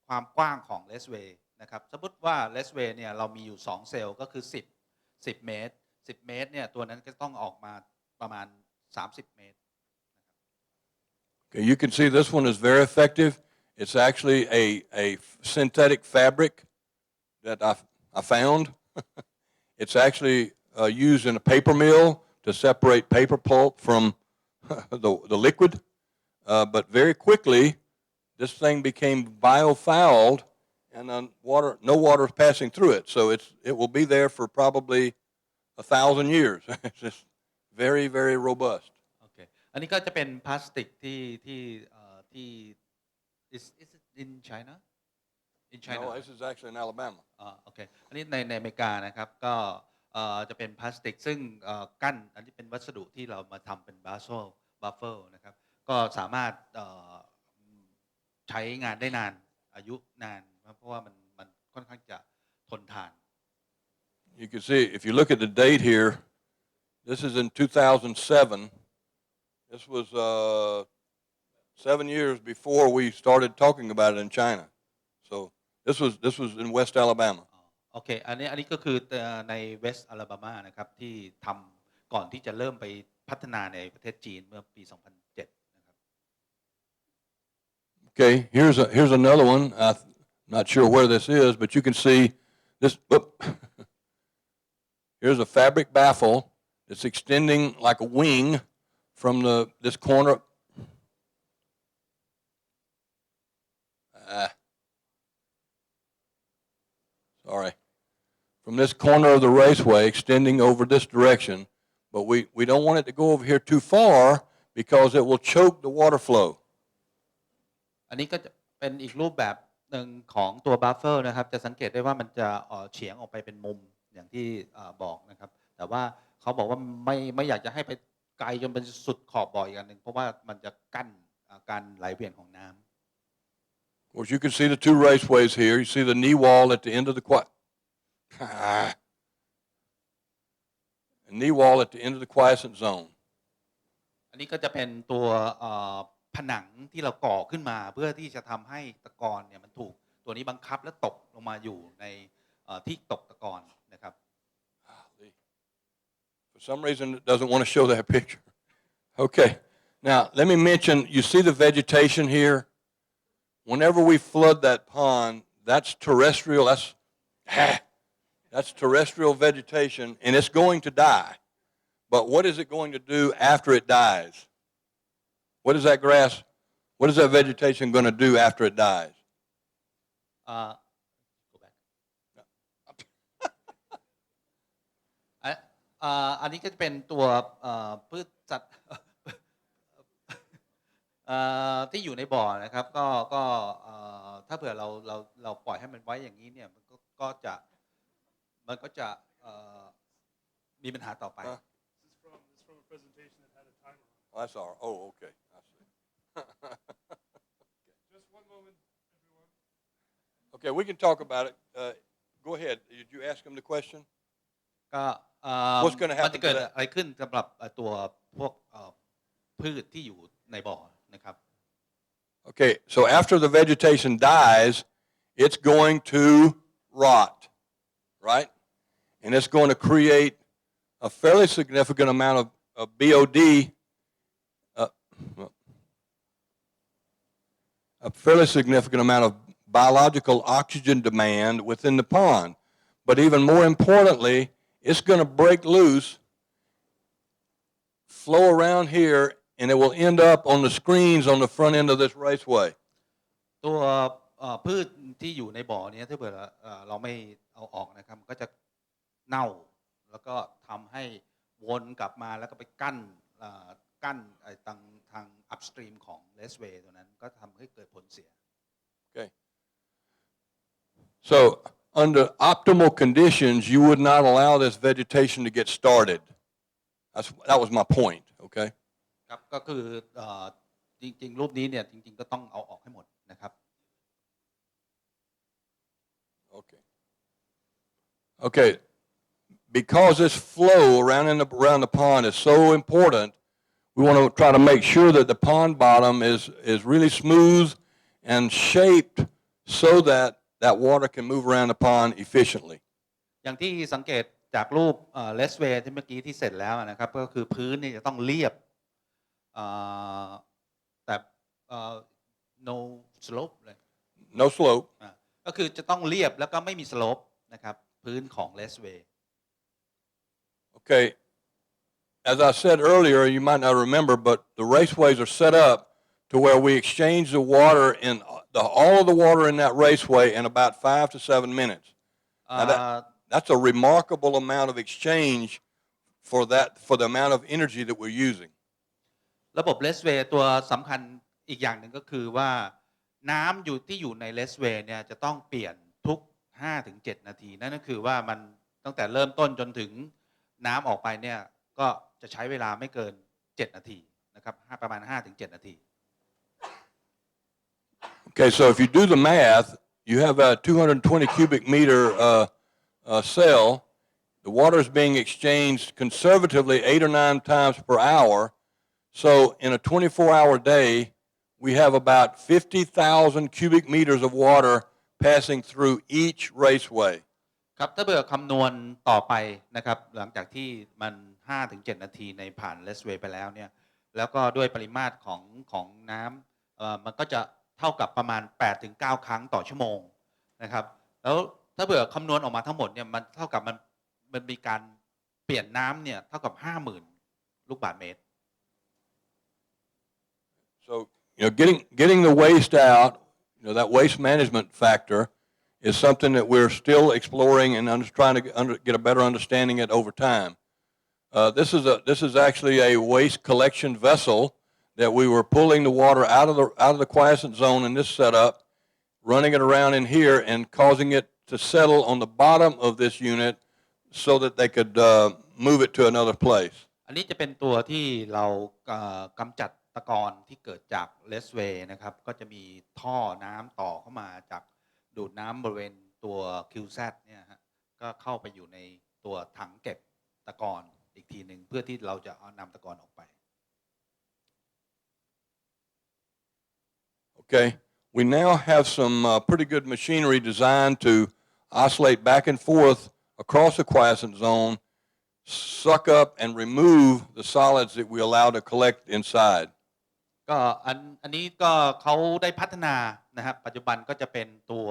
ความกว้างของเลสเวย์นะครับสมมติว่าเลสเวย์เนี่ยเรามีอยู่2เซลล์ก็คือ10 เมตร 10 เมตรเนี่ยตัวนั้นก็ต้องออกมาประมาณ30 เมตร Okay, you can see this one is very effective. It's actually a synthetic fabric that I found. It's actually used in a paper mill to separate paper pulp from the liquid. But very quickly, this thing became biofouled, and no water is passing through it. So it will be there for probably 1,000 years. It's just very, very robust. โอเคอันนี้ก็จะเป็นพลาสติกที่is it in China No, this is actually in Alabama. โอเคอันนี้ในอเมริกานะครับก็จะเป็นพลาสติกซึ่งกั้นอันนี้เป็นวัสดุที่เรามาทำเป็นบัฟเฟอร์นะครับก็สามารถใช้งานได้นานอายุนานเพราะว่ามันค่อนข้างจะทนทาน You can see, if you look at the date here, this is in 2007. This was 7 years before we started talking about it in China. So this was in West Alabama. โอเคอันนี้ก็คือในเวสต์อลาบามานะครับที่ทำก่อนที่จะเริ่มไปพัฒนาในประเทศจีนเมื่อปี 2007 นะครับ Okay, here's another one. I'm not sure where this is, but you can see this. Here's a fabric baffle that's extending like a wing from this corner. Sorry. From this corner of the raceway extending over this direction, but we don't want it to go over here too far because it will choke the water flow. อันนี้ก็จะเป็นอีกรูปแบบหนึ่งของตัวบัฟเฟอร์นะครับจะสังเกตได้ว่ามันจะเฉียงออกไปเป็นมุมอย่างที่บอกนะครับแต่ว่าเขาบอกว่าไม่อยากจะให้ไปไกลจนเป็นสุดขอบบ่ออีกอันหนึ่งเพราะว่ามันจะกั้นการไหลเวียนของน้ำ Of course, you can see the 2 raceways here. You see the knee wall at the end of the knee wall at the end of the quiescent zone. อันนี้ก็จะเป็นตัวผนังที่เราก่อขึ้นมาเพื่อที่จะทำให้ตะกอนเนี่ยมันถูกตัวนี้บังคับและตกลงมาอยู่ในที่ตกตะกอนนะครับ For some reason, it doesn't want to show that picture. Okay, Now, let me mention, you see the vegetation here? Whenever we flood that pond, that's terrestrial, that's terrestrial vegetation, and it's going to die. But what is it going to do after it dies? What is that grass, what is that vegetation going to do after it dies? Go back. อันนี้ก็จะเป็นตัวพืชสัตว์ ที่อยู่ในบ่อนะครับก็ถ้าเผื่อเราปล่อยให้มันไว้อย่างนี้เนี่ยมันก็จะมีปัญหาต่อไป It's from a presentation that had a timer on it. Oh, that's all. Oh, okay. I see. Just one moment, everyone. Okay, we can talk about it. Go ahead. Did you ask him the question? ก็ What's going to มัน happen จะ to เกิด that? อะไรขึ้นสำหรับตัวพวกพืชที่อยู่ในบ่อนะครับ Okay, so after the vegetation dies, it's going to rot, right? And it's going to create a fairly significant amount of BOD, a fairly significant amount of biological oxygen demand within the pond. But even more importantly, it's going to break loose, flow around here, and it will end up on the screens on the front end of this raceway. ตัวพืชที่อยู่ในบ่อนี้ถ้าเกิดเราไม่เอาออกนะครับก็จะเน่าแล้วก็ทำให้วนกลับมาแล้วก็ไปกั้นทาง upstream ของ Raceway ตัวนั้นก็ทำให้เกิดผลเสีย Okay. So under optimal conditions, you would not allow this vegetation to get started. That was my point. Okay. ครับก็คือจริงๆรูปนี้เนี่ยจริงๆก็ต้องเอาออกให้หมดนะครับ Okay. Okay. Because this flow around the pond is so important, we want to try to make sure that the pond bottom is really smooth and shaped so that that water can move around the pond efficiently. อย่างที่สังเกตจากรูปRaceway ที่เมื่อกี้ที่เสร็จแล้วนะครับก็คือพื้นนี่จะต้องเรียบแต่ no slope เลย No slope. ก็คือจะต้องเรียบแล้วก็ไม่มี slope นะครับพื้นของ Raceway. Okay. As I said earlier, you might not remember, but the raceways are set up to where we exchange the water in all of the water in that raceway in about 5 to 7 minutes. Now that's a remarkable amount of exchange for the amount of energy that we're using. ระบบ Raceway ตัวสำคัญอีกอย่างหนึ่งก็คือว่าน้ำที่อยู่ใน Raceway เนี่ยจะต้องเปลี่ยนทุก 5-7 นาทีนั่นก็คือว่ามันตั้งแต่เริ่มต้นจนถึงน้ำออกไปเนี่ยก็จะใช้เวลาไม่เกิน7นาทีนะครับประมาณ 5-7 นาที Okay, so if you do the math, you have a 220 cubic meter cell. The water is being exchanged conservatively 8 or 9 times per hour. So in a 24-hour day, we have about 50,000 cubic meters of water passing through each raceway. ครับถ้าเบื่อคำนวณต่อไปนะครับหลังจากที่มัน 5-7 นาทีในผ่าน Raceway ไปแล้วเนี่ยแล้วก็ด้วยปริมาตรของน้ำมันก็จะเท่ากับประมาณ 8-9 ครั้งต่อชั่วโมงนะครับแล้วถ้าเบื่อคำนวณออกมาทั้งหมดเนี่ยมันเท่ากับมันมีการเปลี่ยนน้ำเนี่ยเท่ากับ 50,000 ลูกบาศก์เมตร So getting the waste out, that waste management factor is something that we're still exploring and trying to get a better understanding it over time. This is actually a waste collection vessel that we were pulling the water out of the quiescent zone in this setup, running it around in here and causing it to settle on the bottom of this unit so that they could move it to another place. อันนี้จะเป็นตัวที่เรากำจัดตะกอนที่เกิดจาก Raceway นะครับก็จะมีท่อน้ำต่อเข้ามาจากดูดน้ำบริเวณตัว quiescent เนี่ยฮะก็เข้าไปอยู่ในตัวถังเก็บตะกอนอีกทีหนึ่งเพื่อที่เราจะเอานำตะกอนออกไป Okay, we now have some pretty good machinery designed to oscillate back and forth across the quiescent zone, suck up and remove the solids that we allow to collect inside. ก็อันนี้ก็เขาได้พัฒนานะครับปัจจุบันก็จะเป็นตัว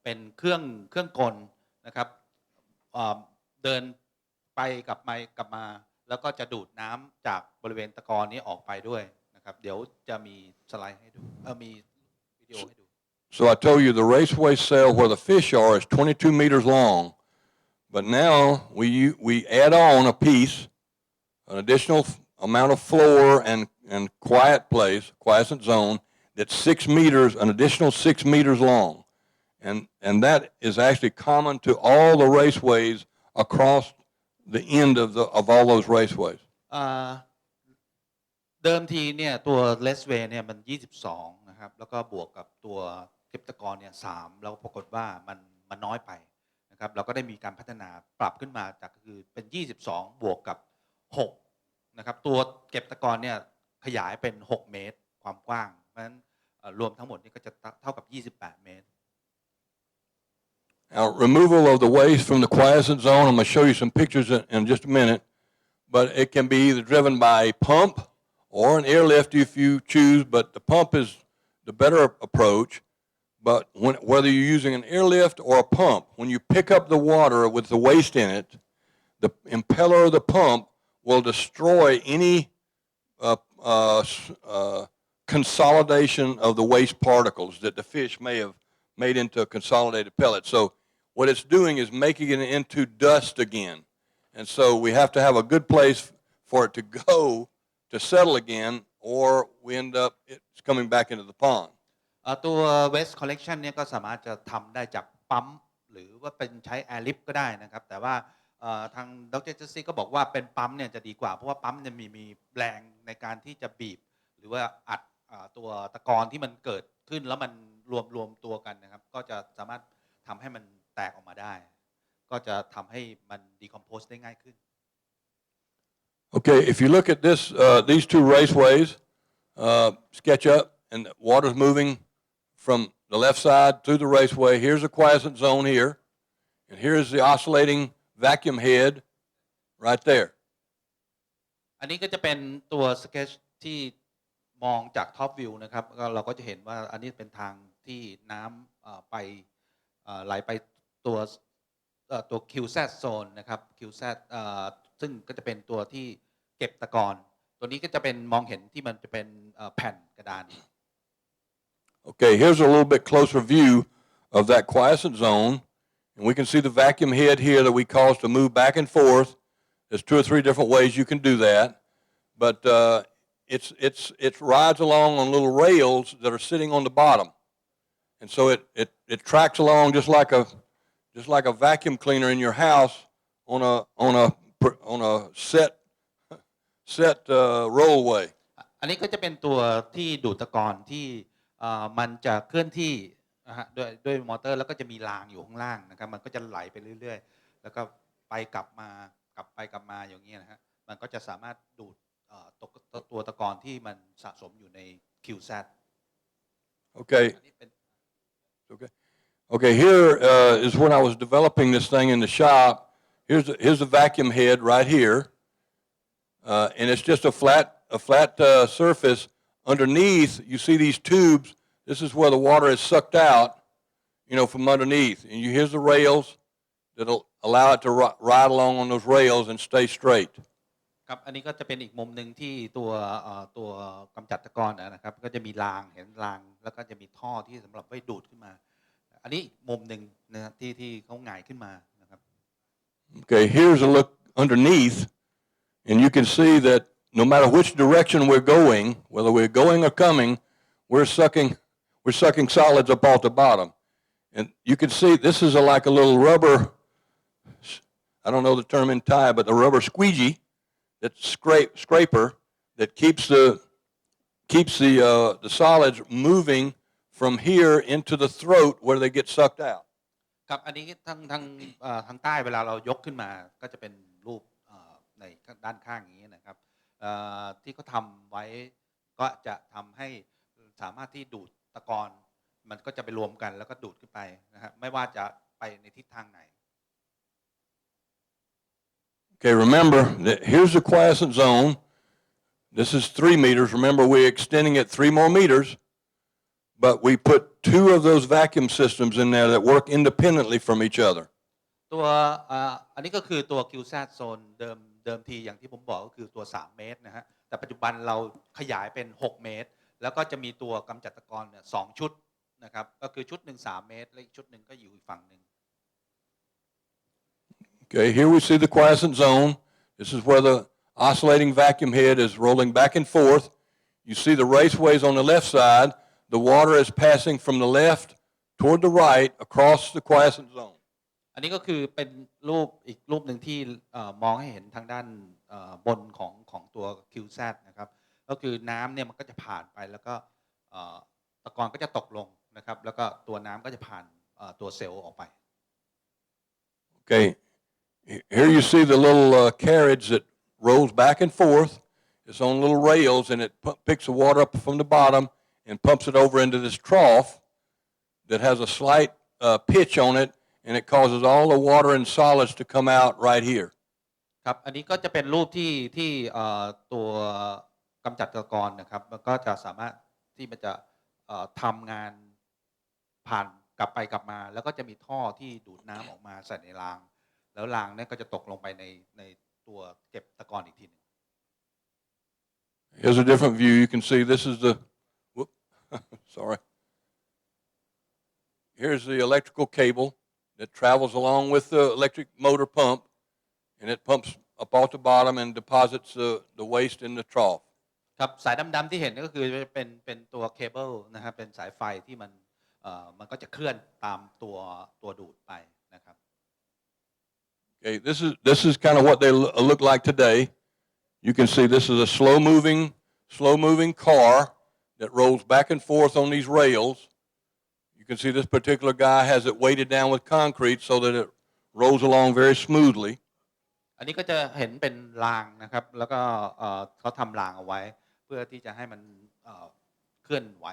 เป็นเครื่องกลนะครับเดินไปกลับมาแล้วก็จะดูดน้ำจากบริเวณตะกอนนี้ออกไปด้วยนะครับเดี๋ยวจะมีสไลด์ให้ดูมีวิดีโอให้ดู So I told you the raceway sail where the fish are is 22 meters long, but now we add on a piece, an additional amount of floor and quiet place, quiescent zone, that's 6 meters, an additional 6 meters long. And that is actually common to all the raceways across the end of all those raceways. เดิมทีเนี่ยตัว Raceway เนี่ยมัน22นะครับแล้วก็บวกกับตัวเก็บตะกอนเนี่ย3แล้วปรากฏว่ามันน้อยไปนะครับเราก็ได้มีการพัฒนาปรับขึ้นมาจากคือเป็น22บวกกับ6นะครับตัวเก็บตะกอนเนี่ยขยายเป็น6เมตรความกว้างเพราะฉะนั้นรวมทั้งหมดนี่ก็จะเท่ากับ28เมตร Now, removal of the waste from the quiescent zone, I'm going to show you some pictures in just a minute, but it can be either driven by a pump or an airlift if you choose, but the pump is the better approach. But whether you're using an airlift or a pump, when you pick up the water with the waste in it, the impeller of the pump will destroy any consolidation of the waste particles that the fish may have made into a consolidated pellet. So what it's doing is making it into dust again. And so we have to have a good place for it to go to settle again, or we end up it's coming back into the pond. ตัว waste collection เนี่ยก็สามารถจะทำได้จากปั๊มหรือว่าเป็นใช้ air lift ก็ได้นะครับแต่ว่าทางดร. Jesse ก็บอกว่าเป็นปั๊มเนี่ยจะดีกว่าเพราะว่าปั๊มจะมีแรงในการที่จะบีบหรือว่าอัดตัวตะกอนที่มันเกิดขึ้นแล้วมันรวมตัวกันนะครับก็จะสามารถทำให้มันแตกออกมาได้ก็จะทำให้มัน decompose ได้ง่ายขึ้น Okay, if you look at this, these two raceways, sketch up, and the water's moving from the left side through the raceway. Here's a quiescent zone here, and here's the oscillating vacuum head right there. อันนี้ก็จะเป็นตัว sketch ที่มองจากท็อปวิวนะครับเราก็จะเห็นว่าอันนี้เป็นทางที่น้ำไปไหลไปตัว quiescent zone นะครับ quiescent ซึ่งก็จะเป็นตัวที่เก็บตะกอนตัวนี้ก็จะเป็นมองเห็นที่มันจะเป็นแผ่นกระดาน Okay, here's a little bit closer view of that quiescent zone, and we can see the vacuum head here that we cause to move back and forth. There's 2 or 3 different ways you can do that, but it rides along on little rails that are sitting on the bottom, and so it tracks along just like a vacuum cleaner in your house on a set rollway. อันนี้ก็จะเป็นตัวที่ดูดตะกอนที่มันจะเคลื่อนที่นะฮะด้วยมอเตอร์แล้วก็จะมีรางอยู่ข้างล่างนะครับมันก็จะไหลไปเรื่อยๆแล้วก็ไปกลับมาอย่างนี้นะฮะมันก็จะสามารถดูดตัวตะกอนที่มันสะสมอยู่ใน quiescent. Okay. Okay, here is when I was developing this thing in the shop. Here's the vacuum head right here, and it's just a flat surface. Underneath, you see these tubes. This is where the water is sucked out, from underneath. And here's the rails that'll allow it to ride along on those rails and stay straight. ครับอันนี้ก็จะเป็นอีกมุมหนึ่งที่ตัวกำจัดตะกอนนะครับก็จะมีรางเห็นรางแล้วก็จะมีท่อที่สำหรับไว้ดูดขึ้นมาอันนี้มุมหนึ่งนะครับที่เขาหงายขึ้นมานะครับ Okay, here's a look underneath, and you can see that no matter which direction we're going, whether we're going or coming, we're sucking solids up off the bottom. And you can see this is like a little rubber, I don't know the term in Thai, but the rubber squeegee, that scraper that keeps the solids moving from here into the throat where they get sucked out. ครับอันนี้ทางใต้เวลาเรายกขึ้นมาก็จะเป็นรูปในด้านข้างอย่างนี้นะครับที่เขาทำไว้ก็จะทำให้สามารถที่ดูดตะกอนมันก็จะไปรวมกันแล้วก็ดูดขึ้นไปนะครับไม่ว่าจะไปในทิศทางไหน Okay, remember that here's the quiescent zone. This is 3 meters. Remember, we're extending it 3 more meters, but we put 2 of those vacuum systems in there that work independently from each other. ตัวอันนี้ก็คือตัว QSAT โซนเดิมทีอย่างที่ผมบอกก็คือตัว3เมตรนะฮะแต่ปัจจุบันเราขยายเป็น6เมตรแล้วก็จะมีตัวกำจัดตะกอนเนี่ย2ชุดนะครับก็คือชุดหนึ่ง3เมตรและอีกชุดหนึ่งก็อยู่อีกฝั่งหนึ่ง Okay, here we see the quiescent zone. This is where the oscillating vacuum head is rolling back and forth. You see the raceways on the left side. The water is passing from the left toward the right across the quiescent zone. อันนี้ก็คือเป็นอีกรูปหนึ่งที่มองให้เห็นทางด้านบนของตัว QSAT นะครับก็คือน้ำเนี่ยมันก็จะผ่านไปแล้วก็ตะกอนก็จะตกลงนะครับแล้วก็ตัวน้ำก็จะผ่านตัวเซลล์ออกไป Okay, here you see the little carriage that rolls back and forth. It's on little rails and it picks the water up from the bottom and pumps it over into this trough that has a slight pitch on it, and it causes all the water and solids to come out right here. ครับอันนี้ก็จะเป็นรูปที่ตัวกำจัดตะกอนนะครับมันก็จะสามารถที่มันจะทำงานผ่านกลับไปกลับมาแล้วก็จะมีท่อที่ดูดน้ำออกมาใส่ในรางแล้วรางเนี่ยก็จะตกลงไปในตัวเก็บตะกอนอีกทีนึง Here's a different view. You can see this is the sorry. Here's the electrical cable that travels along with the electric motor pump, and it pumps up off the bottom and deposits the waste in the trough. ครับสายดำๆที่เห็นก็คือเป็นตัวเคเบิลนะครับเป็นสายไฟที่มันก็จะเคลื่อนตามตัวดูดไปนะครับ Okay, this is kind of what they look like today. You can see this is a slow-moving car that rolls back and forth on these rails. You can see this particular guy has it weighted down with concrete so that it rolls along very smoothly. อันนี้ก็จะเห็นเป็นรางนะครับแล้วก็เขาทำรางเอาไว้เพื่อที่จะให้มันเคลื่อนไหว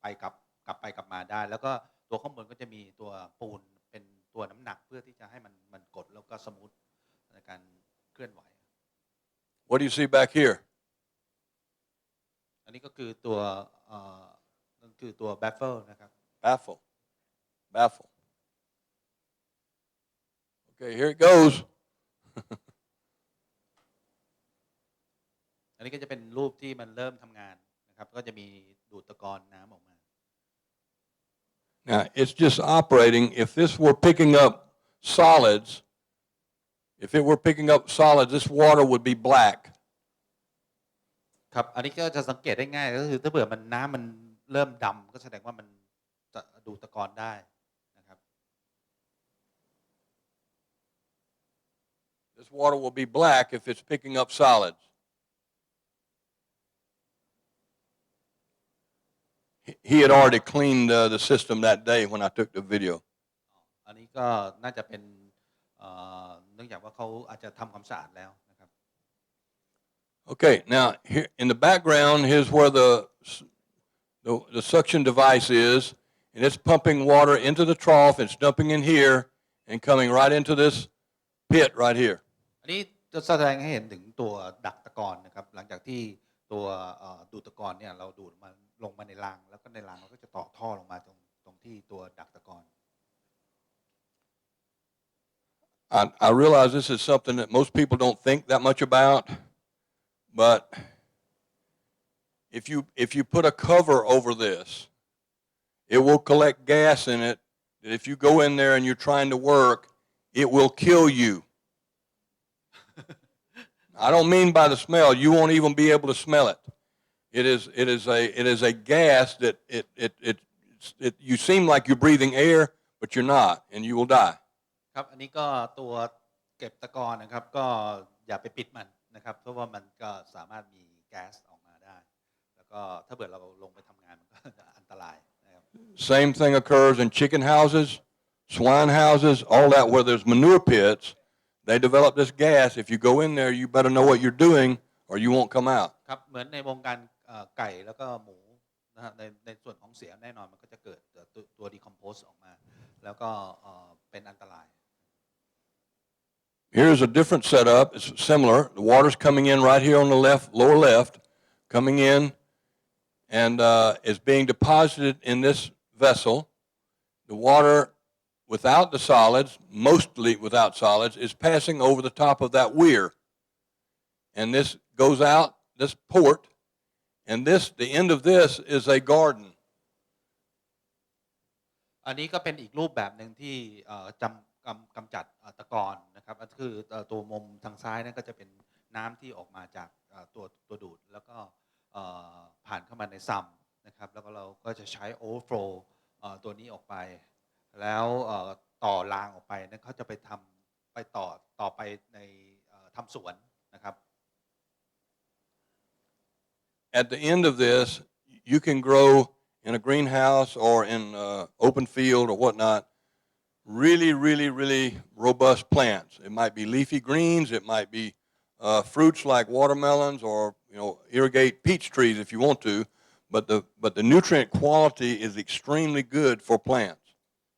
ไปกลับไปกลับมาได้แล้วก็ตัวข้างบนก็จะมีตัวปูนเป็นตัวน้ำหนักเพื่อที่จะให้มันกดแล้วก็สมูทในการเคลื่อนไหว What do you see back here? อันนี้ก็คือตัวbaffle นะครับ Baffle. Okay, here it goes. อันนี้ก็จะเป็นรูปที่มันเริ่มทำงานนะครับก็จะมีดูดตะกอนน้ำออกมา Now, it's just operating. If this were picking up solids, this water would be black. ครับอันนี้ก็จะสังเกตได้ง่ายก็คือถ้าเผื่อน้ำมันเริ่มดำก็แสดงว่ามันจะดูดตะกอนได้นะครับ This water will be black if it's picking up solids. He had already cleaned the system that day when I took the video. อันนี้ก็น่าจะเป็นเนื่องจากว่าเขาอาจจะทำความสะอาดแล้วนะครับ Okay, now here in the background, here's where the suction device is, and it's pumping water into the trough. It's dumping in here and coming right into this pit right here. อันนี้จะแสดงให้เห็นถึงตัวดักตะกอนนะครับหลังจากที่ตัวดูดตะกอนเนี่ยเราดูดมาลงมาในรางแล้วก็ในรางเราก็จะต่อท่อลงมาตรงที่ตัวดักตะกอน I realize this is something that most people don't think that much about, but if you put a cover over this, it will collect gas in it that if you go in there and you're trying to work, it will kill you. I don't mean by the smell. You won't even be able to smell it. It is a gas that you seem like you're breathing air, but you're not, and you will die. ครับอันนี้ก็ตัวเก็บตะกอนนะครับก็อย่าไปปิดมันนะครับเพราะว่ามันก็สามารถมีแก๊สออกมาได้แล้วก็ถ้าเกิดเราลงไปทำงานมันก็จะอันตรายนะครับ Same thing occurs in chicken houses, swine houses, all that where there's manure pits. They develop this gas. If you go in there, you better know what you're doing or you won't come out. ครับเหมือนในวงการไก่แล้วก็หมูนะฮะในส่วนของเสียแน่นอนมันก็จะเกิดตัว decompose ออกมาแล้วก็เป็นอันตราย Here's a different setup. It's similar. The water's coming in right here on the left, lower left. coming in and is being deposited in this vessel. The water without the solids, mostly without solids, is passing over the top of that weir. And this goes out, this port, and the end of this is a garden. อันนี้ก็เป็นอีกรูปแบบหนึ่งที่กำจัดตะกอนนะครับก็คือตัวมุมทางซ้ายนั่นก็จะเป็นน้ำที่ออกมาจากตัวดูดแล้วก็ผ่านเข้ามาในซัมนะครับแล้วก็เราก็จะใช้ overflow ตัวนี้ออกไปแล้วต่อรางออกไปนั่นเขาจะไปต่อไปในทำสวนนะครับ At the end of this, you can grow in a greenhouse or in open field or whatnot, really, really, really robust plants. It might be leafy greens. It might be fruits like watermelons or, irrigate peach trees if you want to. But the nutrient quality is extremely good for plants.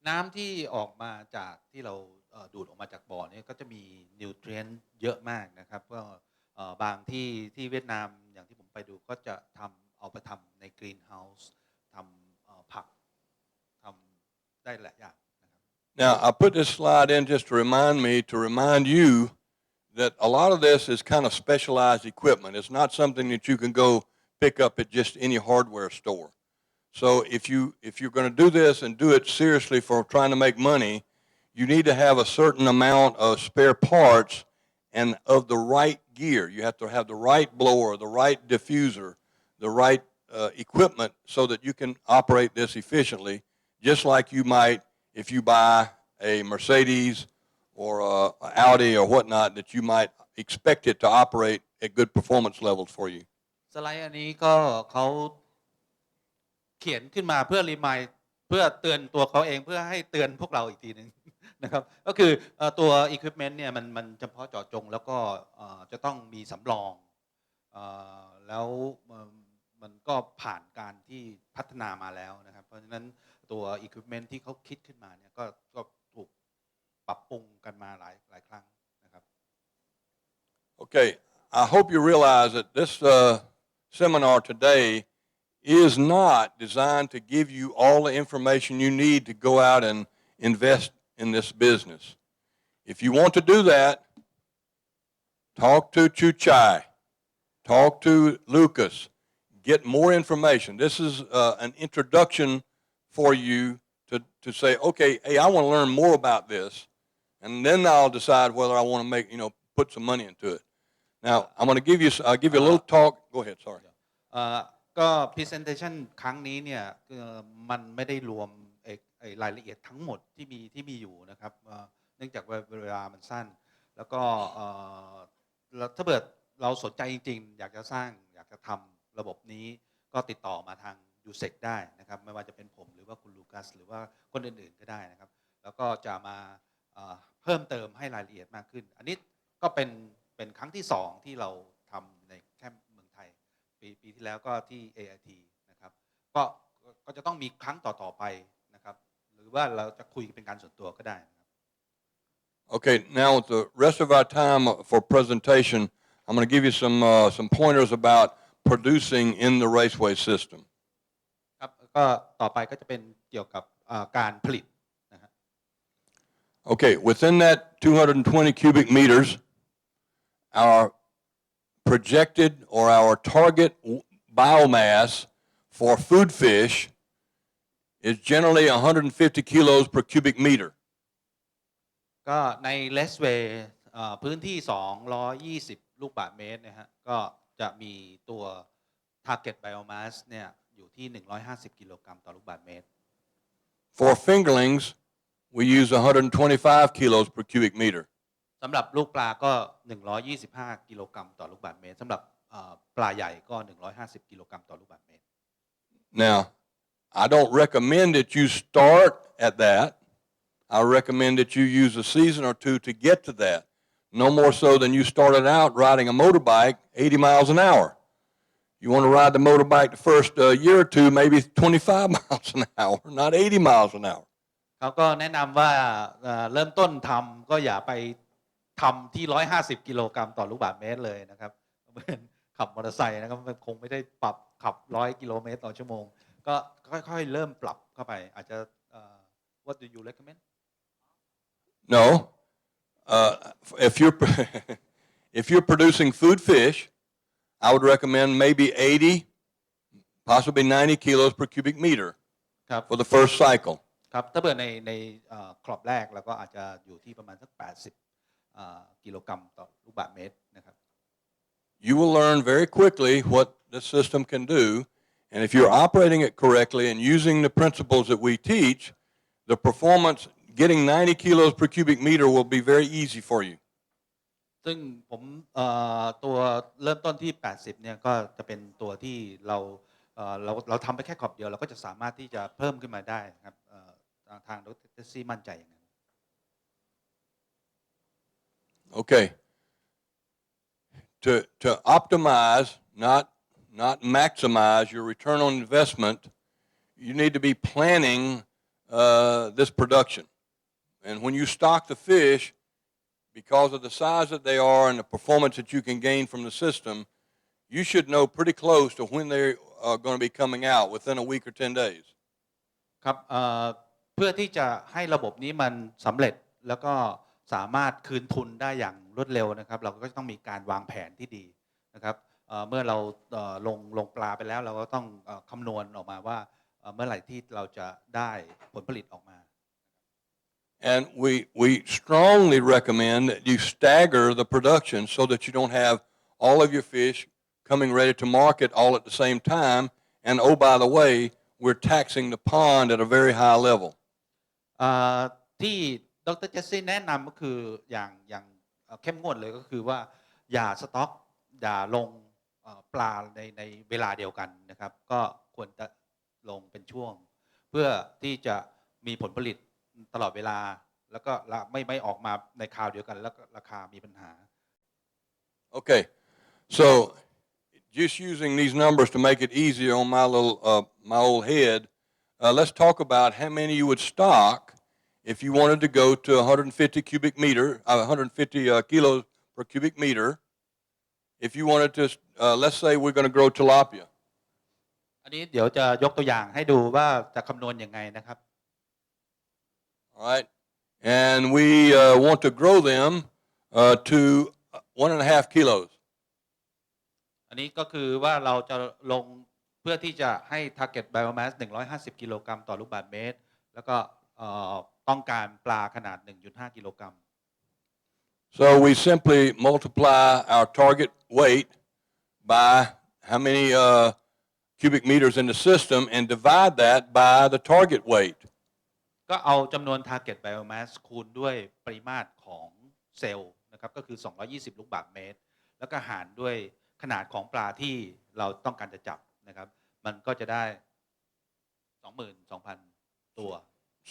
น้ำที่ออกมาจากที่เราดูดออกมาจากบ่อนี้ก็จะมีนิวเทรียนต์เยอะมากนะครับก็บางที่เวียดนามอย่างที่ผมไปดูก็จะเอาไปทำในกรีนเฮาส์ทำผักทำได้หลายอย่างนะครับ Now I put this slide in just to remind you that a lot of this is kind of specialized equipment. It's not something that you can go pick up at just any hardware store. So if you're going to do this and do it seriously for trying to make money, you need to have a certain amount of spare parts and of the right gear. You have to have the right blower, the right diffuser, the right equipment so that you can operate this efficiently, just like you might if you buy a Mercedes or a Audi or whatnot, that you might expect it to operate at good performance levels for you. สไลด์อันนี้ก็เขาเขียนขึ้นมาเพื่อรีมายเพื่อเตือนตัวเขาเองเพื่อให้เตือนพวกเราอีกทีหนึ่งนะครับก็คือตัว equipment เนี่ยมันเฉพาะเจาะจงแล้วก็จะต้องมีสำรองแล้วมันก็ผ่านการที่พัฒนามาแล้วนะครับเพราะฉะนั้นตัว equipment ที่เขาคิดขึ้นมาเนี่ยก็ถูกปรับปรุงกันมาหลายครั้งนะครับ Okay, I hope you realize that this seminar today is not designed to give you all the information you need to go out and invest in this business. If you want to do that, talk to Chuchai, talk to Lucas, get more information. This is an introduction for you to say, okay, hey, I want to learn more about this, and then I'll decide whether I want to put some money into it. Now, I'll give you a little talk. Go ahead, sorry. ก็ presentation ครั้งนี้เนี่ยมันไม่ได้รวมรายละเอียดทั้งหมดที่มีอยู่นะครับเนื่องจากเวลามันสั้นแล้วก็ถ้าเกิดเราสนใจจริงๆอยากจะทำระบบนี้ก็ติดต่อมาทาง USSEC ได้นะครับไม่ว่าจะเป็นผมหรือว่าคุณลูคัสหรือว่าคนอื่นๆก็ได้นะครับแล้วก็จะมาเพิ่มเติมให้รายละเอียดมากขึ้นอันนี้ก็เป็นครั้งที่2ที่เราทำในแค่เมืองไทยปีที่แล้วก็ที่ AIT นะครับก็จะต้องมีครั้งต่อไปนะครับหรือว่าเราจะคุยเป็นการส่วนตัวก็ได้นะครับ Okay, now with the rest of our time for presentation, I'm going to give you some pointers about producing in the Raceway system. ครับก็ต่อไปก็จะเป็นเกี่ยวกับการผลิตนะฮะ Okay, within that 220 cubic meters, our projected or our target biomass for food fish is generally 150 kilos per cubic meter. ก็ใน Raceway พื้นที่220ลูกบาศก์เมตรนะฮะก็จะมีตัว target biomass เนี่ยอยู่ที่150กิโลกรัมต่อลูกบาศก์เมตร For fingerlings, we use 125 kilos per cubic meter. สำหรับลูกปลาก็125กิโลกรัมต่อลูกบาศก์เมตรสำหรับปลาใหญ่ก็150กิโลกรัมต่อลูกบาศก์เมตร Now, I don't recommend that you start at that. I recommend that you use a season or two to get to that. No more so than you started out riding a motorbike 80 miles an hour. You want to ride the motorbike the first year or two, maybe 25 miles an hour, not 80 miles an hour. เขาก็แนะนำว่าเริ่มต้นทำก็อย่าไปทำที่150กิโลกรัมต่อลูกบาศก์เมตรเลยนะครับ ขับมอเตอร์ไซค์นะครับมันคงไม่ได้ปรับขับ100 กิโลเมตรต่อชั่วโมงก็ค่อยๆเริ่มปรับเข้าไปอาจจะ What do you recommend No, if you're if you're producing food fish, I would recommend maybe 80, possibly 90 kilos per cubic meter ครับ for the first cycle. ครับถ้าเกิดในครอบแรกเราก็อาจจะอยู่ที่ประมาณสัก80 กิโลกรัมต่อลูกบาศก์เมตรนะครับ You will learn very quickly what the system can do, and if you're operating it correctly and using the principles that we teach, the performance getting 90 kilos per cubic meter will be very easy for you. ซึ่งผมตัวเริ่มต้นที่80เนี่ยก็จะเป็นตัวที่เราทำไปแค่ขอบเดียวเราก็จะสามารถที่จะเพิ่มขึ้นมาได้ครับทางดร.เจสซี่มั่นใจอย่างนั้น Okay. To optimize, not maximize your return on investment, you need to be planning this production. And when you stock the fish, because of the size that they are and the performance that you can gain from the system, you should know pretty close to when they are going to be coming out within a week or 10 days. ครับเพื่อที่จะให้ระบบนี้มันสำเร็จแล้วก็สามารถคืนทุนได้อย่างรวดเร็วนะครับเราก็ต้องมีการวางแผนที่ดีนะครับเมื่อเราลงปลาไปแล้วเราก็ต้องคำนวณออกมาว่าเมื่อไหร่ที่เราจะได้ผลผลิตออกมา And we strongly recommend that you stagger the production so that you don't have all of your fish coming ready to market all at the same time. And oh, by the way, we're taxing the pond at a very high level. ที่ดร.เจสซี่แนะนำก็คืออย่างเข้มงวดเลยก็คือว่าอย่าสต็อกอย่าลงปลาในเวลาเดียวกันนะครับก็ควรจะลงเป็นช่วงเพื่อที่จะมีผลผลิตตลอดเวลาแล้วก็ไม่ออกมาในคราวเดียวกันแล้วก็ราคามีปัญหา Okay, so just using these numbers to make it easier on my old head, let's talk about how many you would stock if you wanted to go to 150 kilos per cubic meter. If you wanted to, let's say we're going to grow tilapia. อันนี้เดี๋ยวจะยกตัวอย่างให้ดูว่าจะคำนวณยังไงนะครับ All right, and we want to grow them to 1.5 kilos. อันนี้ก็คือว่าเราจะลงเพื่อที่จะให้ target biomass 150 กิโลกรัมต่อลูกบาศก์เมตรแล้วก็ต้องการปลาขนาด 1.5 กิโลกรัม So we simply multiply our target weight by how many cubic meters in the system and divide that by the target weight. ก็เอาจำนวน target biomass คูณด้วยปริมาตรของเซลล์นะครับก็คือ220ลูกบาศก์เมตรแล้วก็หารด้วยขนาดของปลาที่เราต้องการจะจับนะครับมันก็จะได้ 22,000 ตัว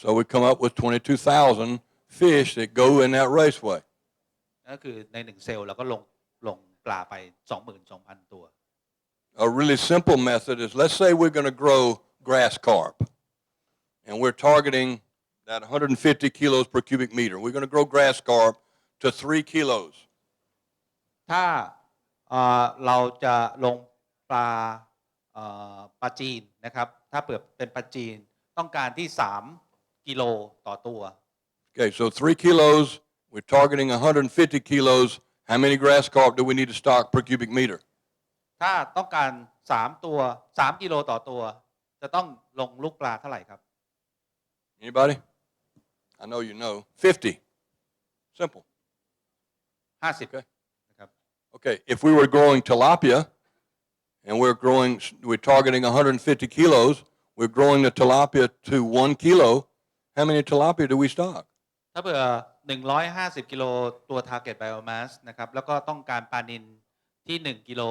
So we come up with 22,000 fish that go in that raceway. ก็คือใน1เซลล์เราก็ลงปลาไป 22,000 ตัว A really simple method is, let's say we're going to grow grass carp and we're targeting that 150 kilos per cubic meter. We're going to grow grass carp to 3 kilos. ถ้าเราจะลงปลาจีนนะครับถ้าเปิดเป็นปลาจีนต้องการที่3กิโลต่อตัว Okay, so 3 kilos, we're targeting 150 kilos. How many grass carp do we need to stock per cubic meter? ถ้าต้องการ3กิโลต่อตัวจะต้องลงลูกปลาเท่าไหร่ครับ Anybody? I know you know. 50. Simple. 50 Okay. นะครับ Okay, if we were growing tilapia and we're targeting 150 kilos, we're growing the tilapia to 1 kilo. How many tilapia do we stock? ถ้าเผื่อ150กิโลตัว target biomass นะครับแล้วก็ต้องการปลานิลที่1กิโล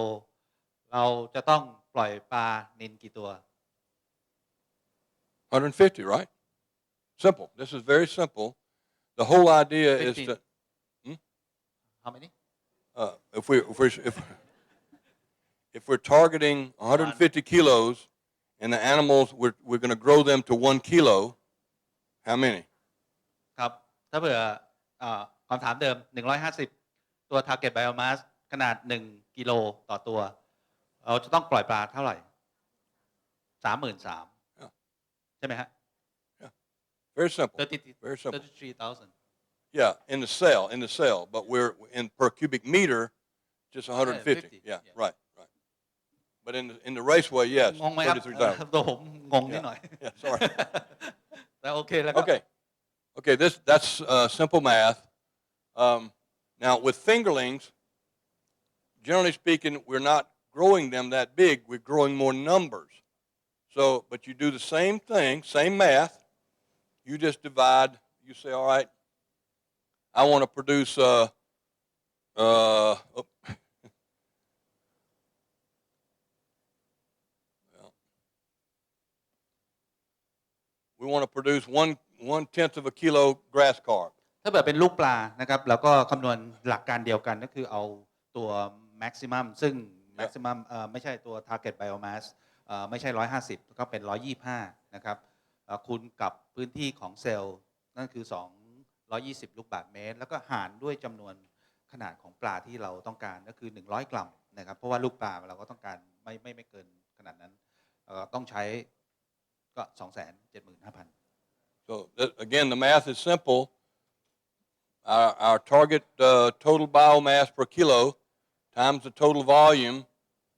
เราจะต้องปล่อยปลานิลกี่ตัว 150, right? Simple. This is very simple. The whole idea is 15. to How many? If we're targeting 150 kilos and the animals we're going to grow them to 1 kilo, how many? ครับถ้าเผื่อคำถามเดิม150ตัว target biomass ขนาด1กิโลต่อตัว เราจะต้องปล่อยปลาเท่าไหร่33,000 Yeah. ใช่ไหมฮะ Very simple. 33,000 Very simple. 33,000 Yeah, in the cell, but we're in per cubic meter, just 150. 50, Yeah, yeah. right. But in the raceway, yes, งงไหมครับ 33,000. ตัวผมงงนิดหน่อย Yeah, sorry. แต่โอเคแล้วครับ Okay, that's simple math. Now with fingerlings, generally speaking, we're not growing them that big. We're growing more numbers. So, but you do the same thing, same math. You just divide. You say, all right, I want to produce. We want to produce 1/10 of a kilo grass carp. ถ้าแบบเป็นลูกปลานะครับเราก็คำนวณหลักการเดียวกันก็คือเอาตัว maximum ซึ่ง maximum ไม่ใช่ตัว target biomass ไม่ใช่150ก็เป็น125นะครับคูณกับพื้นที่ของเซลล์นั่นคือ220ลูกบาศก์เมตรแล้วก็หารด้วยจำนวนขนาดของปลาที่เราต้องการก็คือ100กรัมนะครับเพราะว่าลูกปลาเราก็ต้องการไม่เกินขนาดนั้นต้องใช้ก็ 275,000 So again, the math is simple. Our target total biomass per kilo times the total volume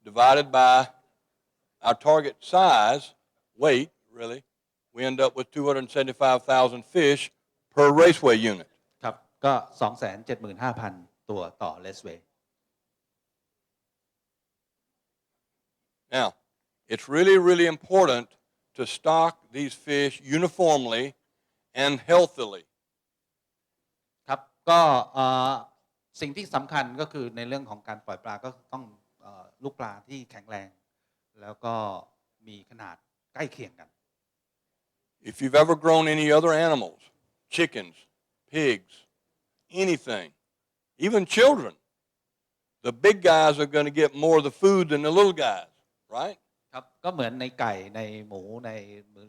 divided by our target size, weight, really, we end up with 275,000 fish per raceway unit. ครับก็ 275,000 ตัวต่อ Raceway. Now, it's really, really important to stock these fish uniformly and healthily. ครับก็สิ่งที่สำคัญก็คือในเรื่องของการปล่อยปลาก็ต้องลูกปลาที่แข็งแรงแล้วก็มีขนาดใกล้เคียงกัน If you've ever grown any other animals, chickens, pigs, anything, even children, the big guys are going to get more of the food than the little guys, right? ครับก็เหมือนในไก่ในหมูใน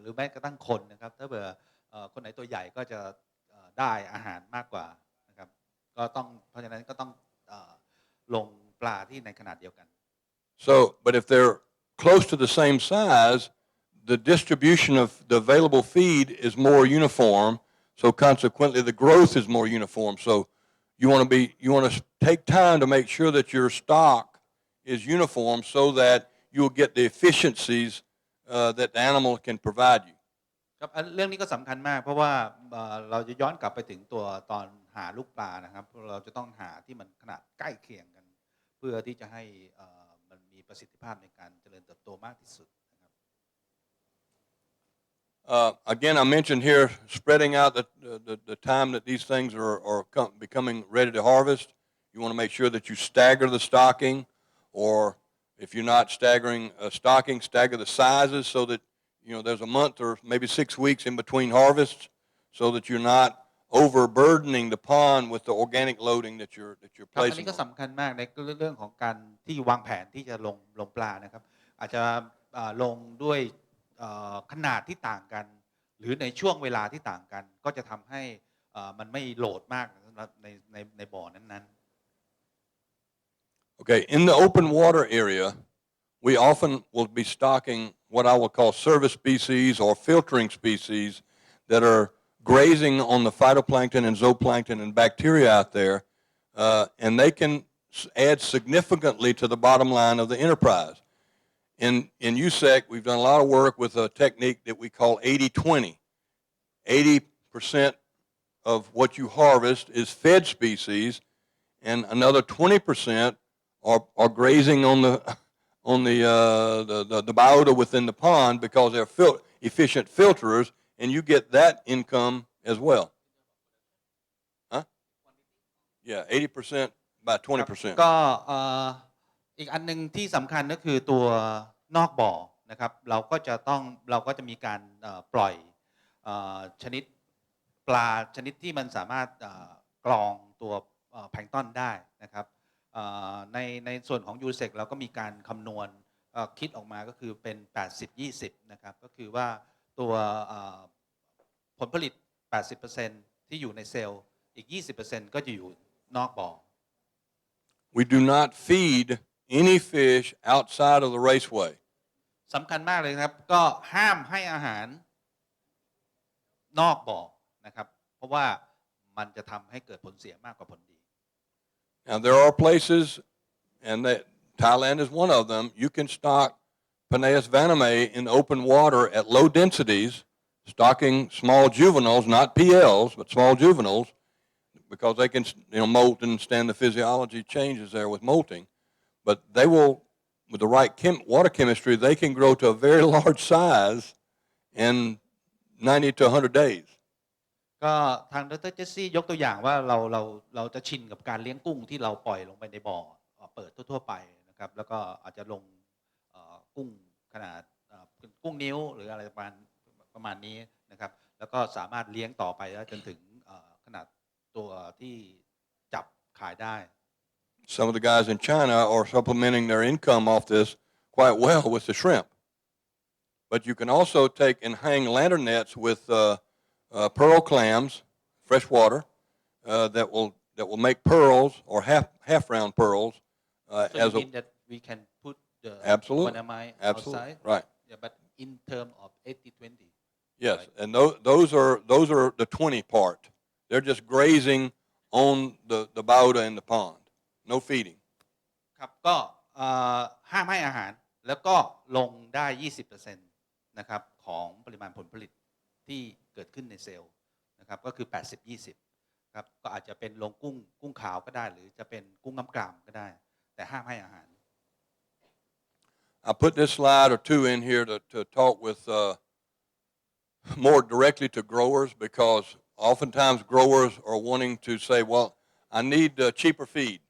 หรือแม้กระทั่งคนนะครับถ้าเผื่อคนไหนตัวใหญ่ก็จะได้อาหารมากกว่านะครับก็ต้องเพราะฉะนั้นก็ต้องลงปลาที่ในขนาดเดียวกัน So, but if they're close to the same size, the distribution of the available feed is more uniform. So consequently, the growth is more uniform. So you want to take time to make sure that your stock is uniform so that you'll get the efficiencies that the animal can provide you. ครับเรื่องนี้ก็สำคัญมากเพราะว่าเราจะย้อนกลับไปถึงตัวตอนหาลูกปลานะครับเราจะต้องหาที่มันขนาดใกล้เคียงกันเพื่อที่จะให้มันมีประสิทธิภาพในการเจริญเติบโตมากที่สุดนะครับ Again, I mentioned here spreading out the time that these things are becoming ready to harvest. You want to make sure that you stagger the stocking, or if you're not staggering stocking, stagger the sizes so that there's a month or maybe 6 weeks in between harvests, so that you're not overburdening the pond with the organic loading that you're ครับ placing. อันนี้ก็สำคัญมากในเรื่องของการที่วางแผนที่จะลงปลานะครับอาจจะลงด้วยขนาดที่ต่างกันหรือในช่วงเวลาที่ต่างกันก็จะทำให้มันไม่โหลดมากในบ่อนั้นๆ Okay, in the open water area, we often will be stocking what I will call service species or filtering species that are grazing on the phytoplankton and zooplankton and bacteria out there, and they can add significantly to the bottom line of the enterprise. In USSEC, we've done a lot of work with a technique that we call 80-20. 80% of what you harvest is fed species, and another 20% are grazing on the biota within the pond because they're efficient filterers, and you get that income as well. Huh? Yeah, 80% by 20%. ก็อีกอันนึงที่สำคัญก็คือตัวนอกบ่อนะครับเราก็จะมีการปล่อยชนิดปลาชนิดที่มันสามารถกรองตัวแพลงก์ต้นได้นะครับในส่วนของ USSEC เราก็มีการคำนวณคิดออกมาก็คือเป็น 80-20 นะครับก็คือว่าตัวผลผลิต 80% ที่อยู่ในเซลล์อีก 20% ก็จะอยู่นอกบ่อ We do not feed any fish outside of the raceway. สำคัญมากเลยครับก็ห้ามให้อาหารนอกบ่อนะครับเพราะว่ามันจะทำให้เกิดผลเสียมากกว่าผลดี Now there are places, and Thailand is one of them, you can stock Penaeus vanameae in open water at low densities, stocking small juveniles, not PLs, but small juveniles, because they can molt and stand the physiology changes there with molting. But they will, with the right water chemistry, they can grow to a very large size in 90 to 100 days. ก็ทางดร.เจสซี่ยกตัวอย่างว่าเราจะชินกับการเลี้ยงกุ้งที่เราปล่อยลงไปในบ่อเปิดทั่วๆไปนะครับแล้วก็อาจจะลงกุ้งขนาดกุ้งนิ้วหรืออะไรประมาณนี้นะครับแล้วก็สามารถเลี้ยงต่อไปได้จนถึงขนาดตัวที่จับขายได้ Some of the guys in China are supplementing their income off this quite well with the shrimp. But you can also take and hang lantern nets with pearl clams, fresh water, that will make pearls or half round pearls. So as you mean that we can put the absolutely, Guanamai absolutely, outside? right? Yeah, but in terms of 80-20. Yes, right? and those are the 20 part. They're just grazing on the bauda in the pond, no feeding. ครับก็ห้ามให้อาหารแล้วก็ลงได้ 20% นะครับของปริมาณผลผลิตที่เกิดขึ้นในเซลล์นะครับก็คือ 80-20 ครับก็อาจจะเป็นลงกุ้งขาวก็ได้หรือจะเป็นกุ้งน้ำกรามก็ได้แต่ห้ามให้อาหาร I put this slide or two in here to talk with more directly to growers because oftentimes growers are wanting to say, well, I need cheaper feed.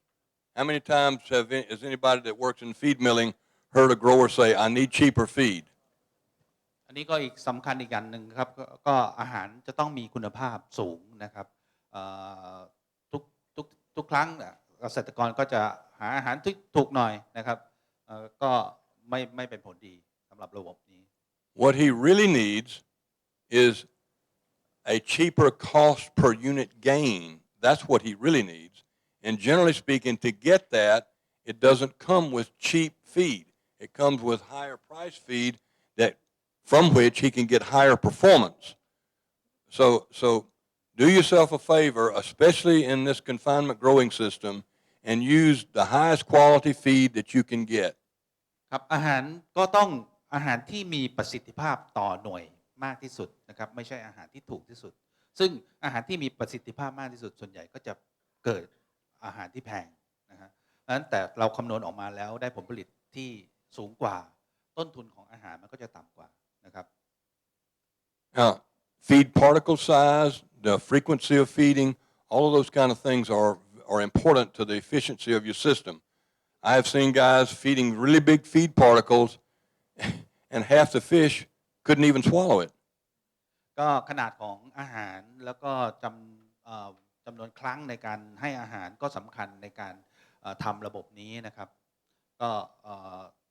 How many times has anybody that works in feed milling heard a grower say, I need cheaper feed? อันนี้ก็อีกสำคัญอีกอย่างหนึ่งครับก็อาหารจะต้องมีคุณภาพสูงนะครับทุกครั้งเกษตรกรก็จะหาอาหารที่ถูกหน่อยนะครับก็ไม่เป็นผลดีสำหรับระบบนี้ What he really needs is a cheaper cost per unit gain. That's what he really needs. And generally speaking, to get that, it doesn't come with cheap feed. It comes with higher price feed from which he can get higher performance. So do yourself a favor, especially in this confinement growing system, and use the highest quality feed that you can get. ครับอาหารก็ต้องอาหารที่มีประสิทธิภาพต่อหน่วยมากที่สุดนะครับไม่ใช่อาหารที่ถูกที่สุดซึ่งอาหารที่มีประสิทธิภาพมากที่สุดส่วนใหญ่ก็จะเกิดอาหารที่แพงนะฮะดังนั้นแต่เราคำนวณออกมาแล้วได้ผลผลิตที่สูงกว่าต้นทุนของอาหารมันก็จะต่ำกว่านะครับ Now, feed particle size, the frequency of feeding, all of those kind of things are important to the efficiency of your system. I have seen guys feeding really big feed particles and half the fish couldn't even swallow it. ก็ขนาดของอาหารแล้วก็จำนวนครั้งในการให้อาหารก็สำคัญในการทำระบบนี้นะครับก็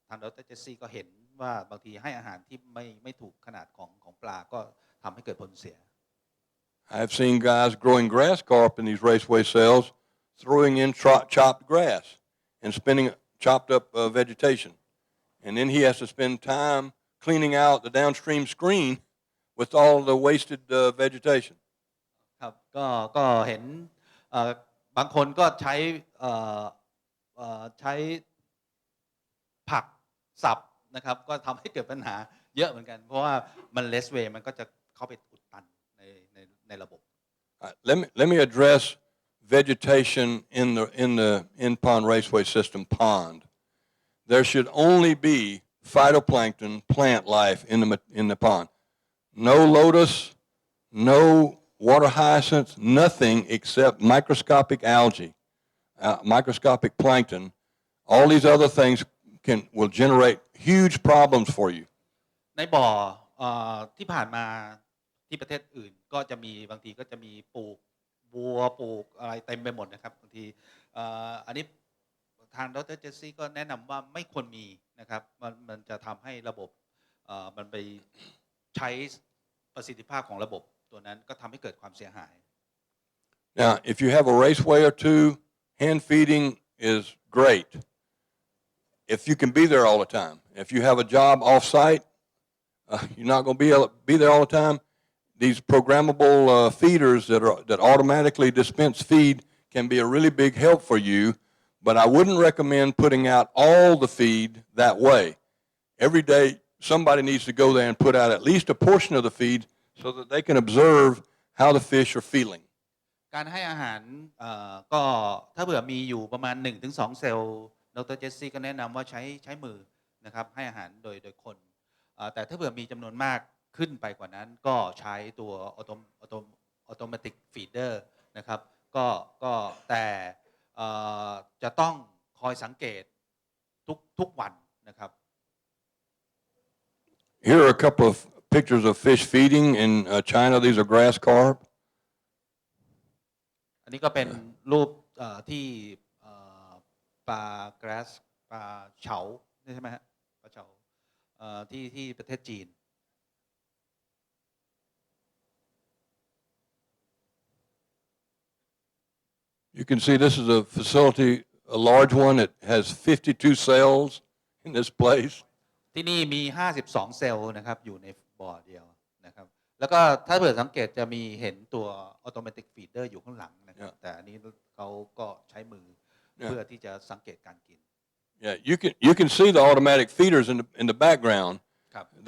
ทางดร.เจสซี่ก็เห็นว่าบางทีให้อาหารที่ไม่ถูกขนาดของปลาก็ทำให้เกิดผลเสีย I've seen guys growing grass carp in these raceway cells, throwing in chopped grass and spinning chopped up vegetation. And then he has to spend time cleaning out the downstream screen with all the wasted vegetation. ครับก็เห็นบางคนก็ใช้ผักสับนะครับก็ทำให้เกิดปัญหาเยอะเหมือนกันเพราะว่ามันเลสเวย์มันก็จะเข้าไปอุดตันในระบบ Let me address vegetation in the in-pond raceway system pond. There should only be phytoplankton plant life in the pond. No lotus, no water hyacinths, nothing except microscopic algae, microscopic plankton. All these other things will generate huge problems for you. ในบ่อที่ผ่านมาที่ประเทศอื่นก็จะมีบางทีก็จะมีปลูกบัวปลูกอะไรเต็มไปหมดนะครับบางทีอันนี้ทางดร.เจสซี่ก็แนะนำว่าไม่ควรมีนะครับมันจะทำให้ระบบมันไปใช้ประสิทธิภาพของระบบตัวนั้นก็ทำให้เกิดความเสียหาย Now, if you have a raceway or two, hand feeding is great. if you can be there all the time. If you have a job off-site, you're not going to be there all the time. These programmable feeders that automatically dispense feed can be a really big help for you, but I wouldn't recommend putting out all the feed that way. Every day, somebody needs to go there and put out at least a portion of the feed so that they can observe how the fish are feeling. การให้อาหารก็ถ้าเผื่อมีอยู่ประมาณ 1-2 เซลล์ดร. เจสซี่ก็แนะนำว่าใช้มือนะครับให้อาหารโดยคนแต่ถ้าเผื่อมีจำนวนมากขึ้นไปกว่านั้นก็ใช้ตัวออโตเมติกฟีเดอร์นะครับก็แต่จะต้องคอยสังเกตทุกวันนะครับ Here are a couple of pictures of fish feeding in China. These are grass carp. อันนี้ก็เป็นรูปที่ปลา grass ปลาเฉาใช่ไหมฮะปลาเฉาที่ประเทศจีน You can see this is a facility, a large one. It has 52 cells in this place. ที่นี่มี52เซลล์นะครับอยู่ในบ่อเดียวนะครับแล้วก็ถ้าเผื่อสังเกตจะมีเห็นตัวออโตเมติกฟีเดอร์อยู่ข้างหลังนะครับแต่อันนี้เขาก็ใช้มือเพื่อที่จะสังเกตการกิน Yeah, you can see the automatic feeders in the background.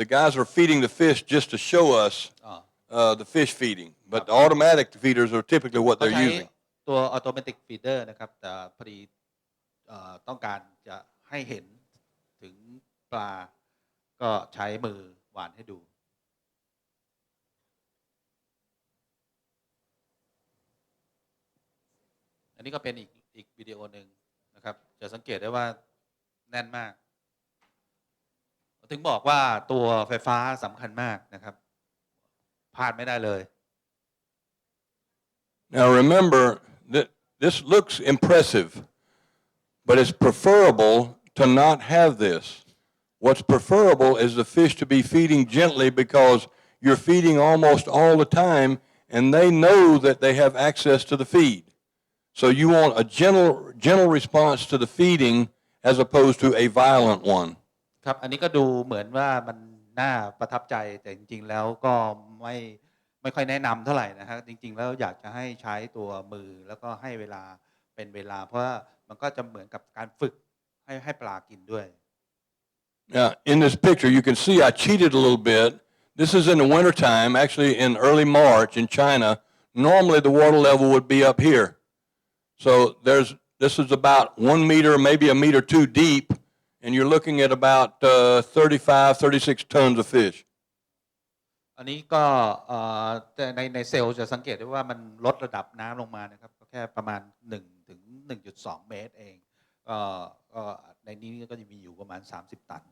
The guys are feeding the fish just to show us the fish feeding, but the automatic feeders are typically what they're using. ตัวออโตเมติกฟีเดอร์นะครับแต่พอดีต้องการจะให้เห็นถึงปลาก็ใช้มือหวานให้ดูอันนี้ก็เป็นอีกวิดีโอหนึ่งนะครับจะสังเกตได้ว่าแน่นมากถึงบอกว่าตัวไฟฟ้าสำคัญมากนะครับพลาดไม่ได้เลย Now remember that this looks impressive, but it's preferable to not have this. What's preferable is the fish to be feeding gently because you're feeding almost all the time and they know that they have access to the feed. So you want a gentle response to the feeding as opposed to a violent one. ครับอันนี้ก็ดูเหมือนว่ามันน่าประทับใจแต่จริงๆแล้วก็ไม่ค่อยแนะนำเท่าไหร่นะฮะจริงๆแล้วอยากจะให้ใช้ตัวมือแล้วก็ให้เวลาเป็นเวลาเพราะว่ามันก็จะเหมือนกับการฝึกให้ปลากินด้วย Now in this picture you can see I cheated a little bit. This is in the wintertime, actually in early March in China. Normally the water level would be up here. So this is about 1 meter, maybe a meter too deep, and you're looking at about 36 tons of fish. อันนี้ก็ในเซลล์จะสังเกตได้ว่ามันลดระดับน้ำลงมานะครับก็แค่ประมาณ1 ถึง 1.2 เมตรเองก็ในนี้ก็จะมีอยู่ประมาณ30 ตัน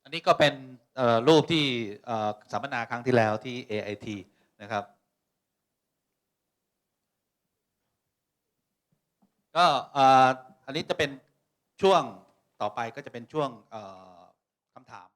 อันนี้ก็เป็นรูปที่สัมมนาครั้งที่แล้วที่ AIT นะครับก็อันนี้จะเป็นช่วงต่อไปก็จะเป็นช่วงคำถาม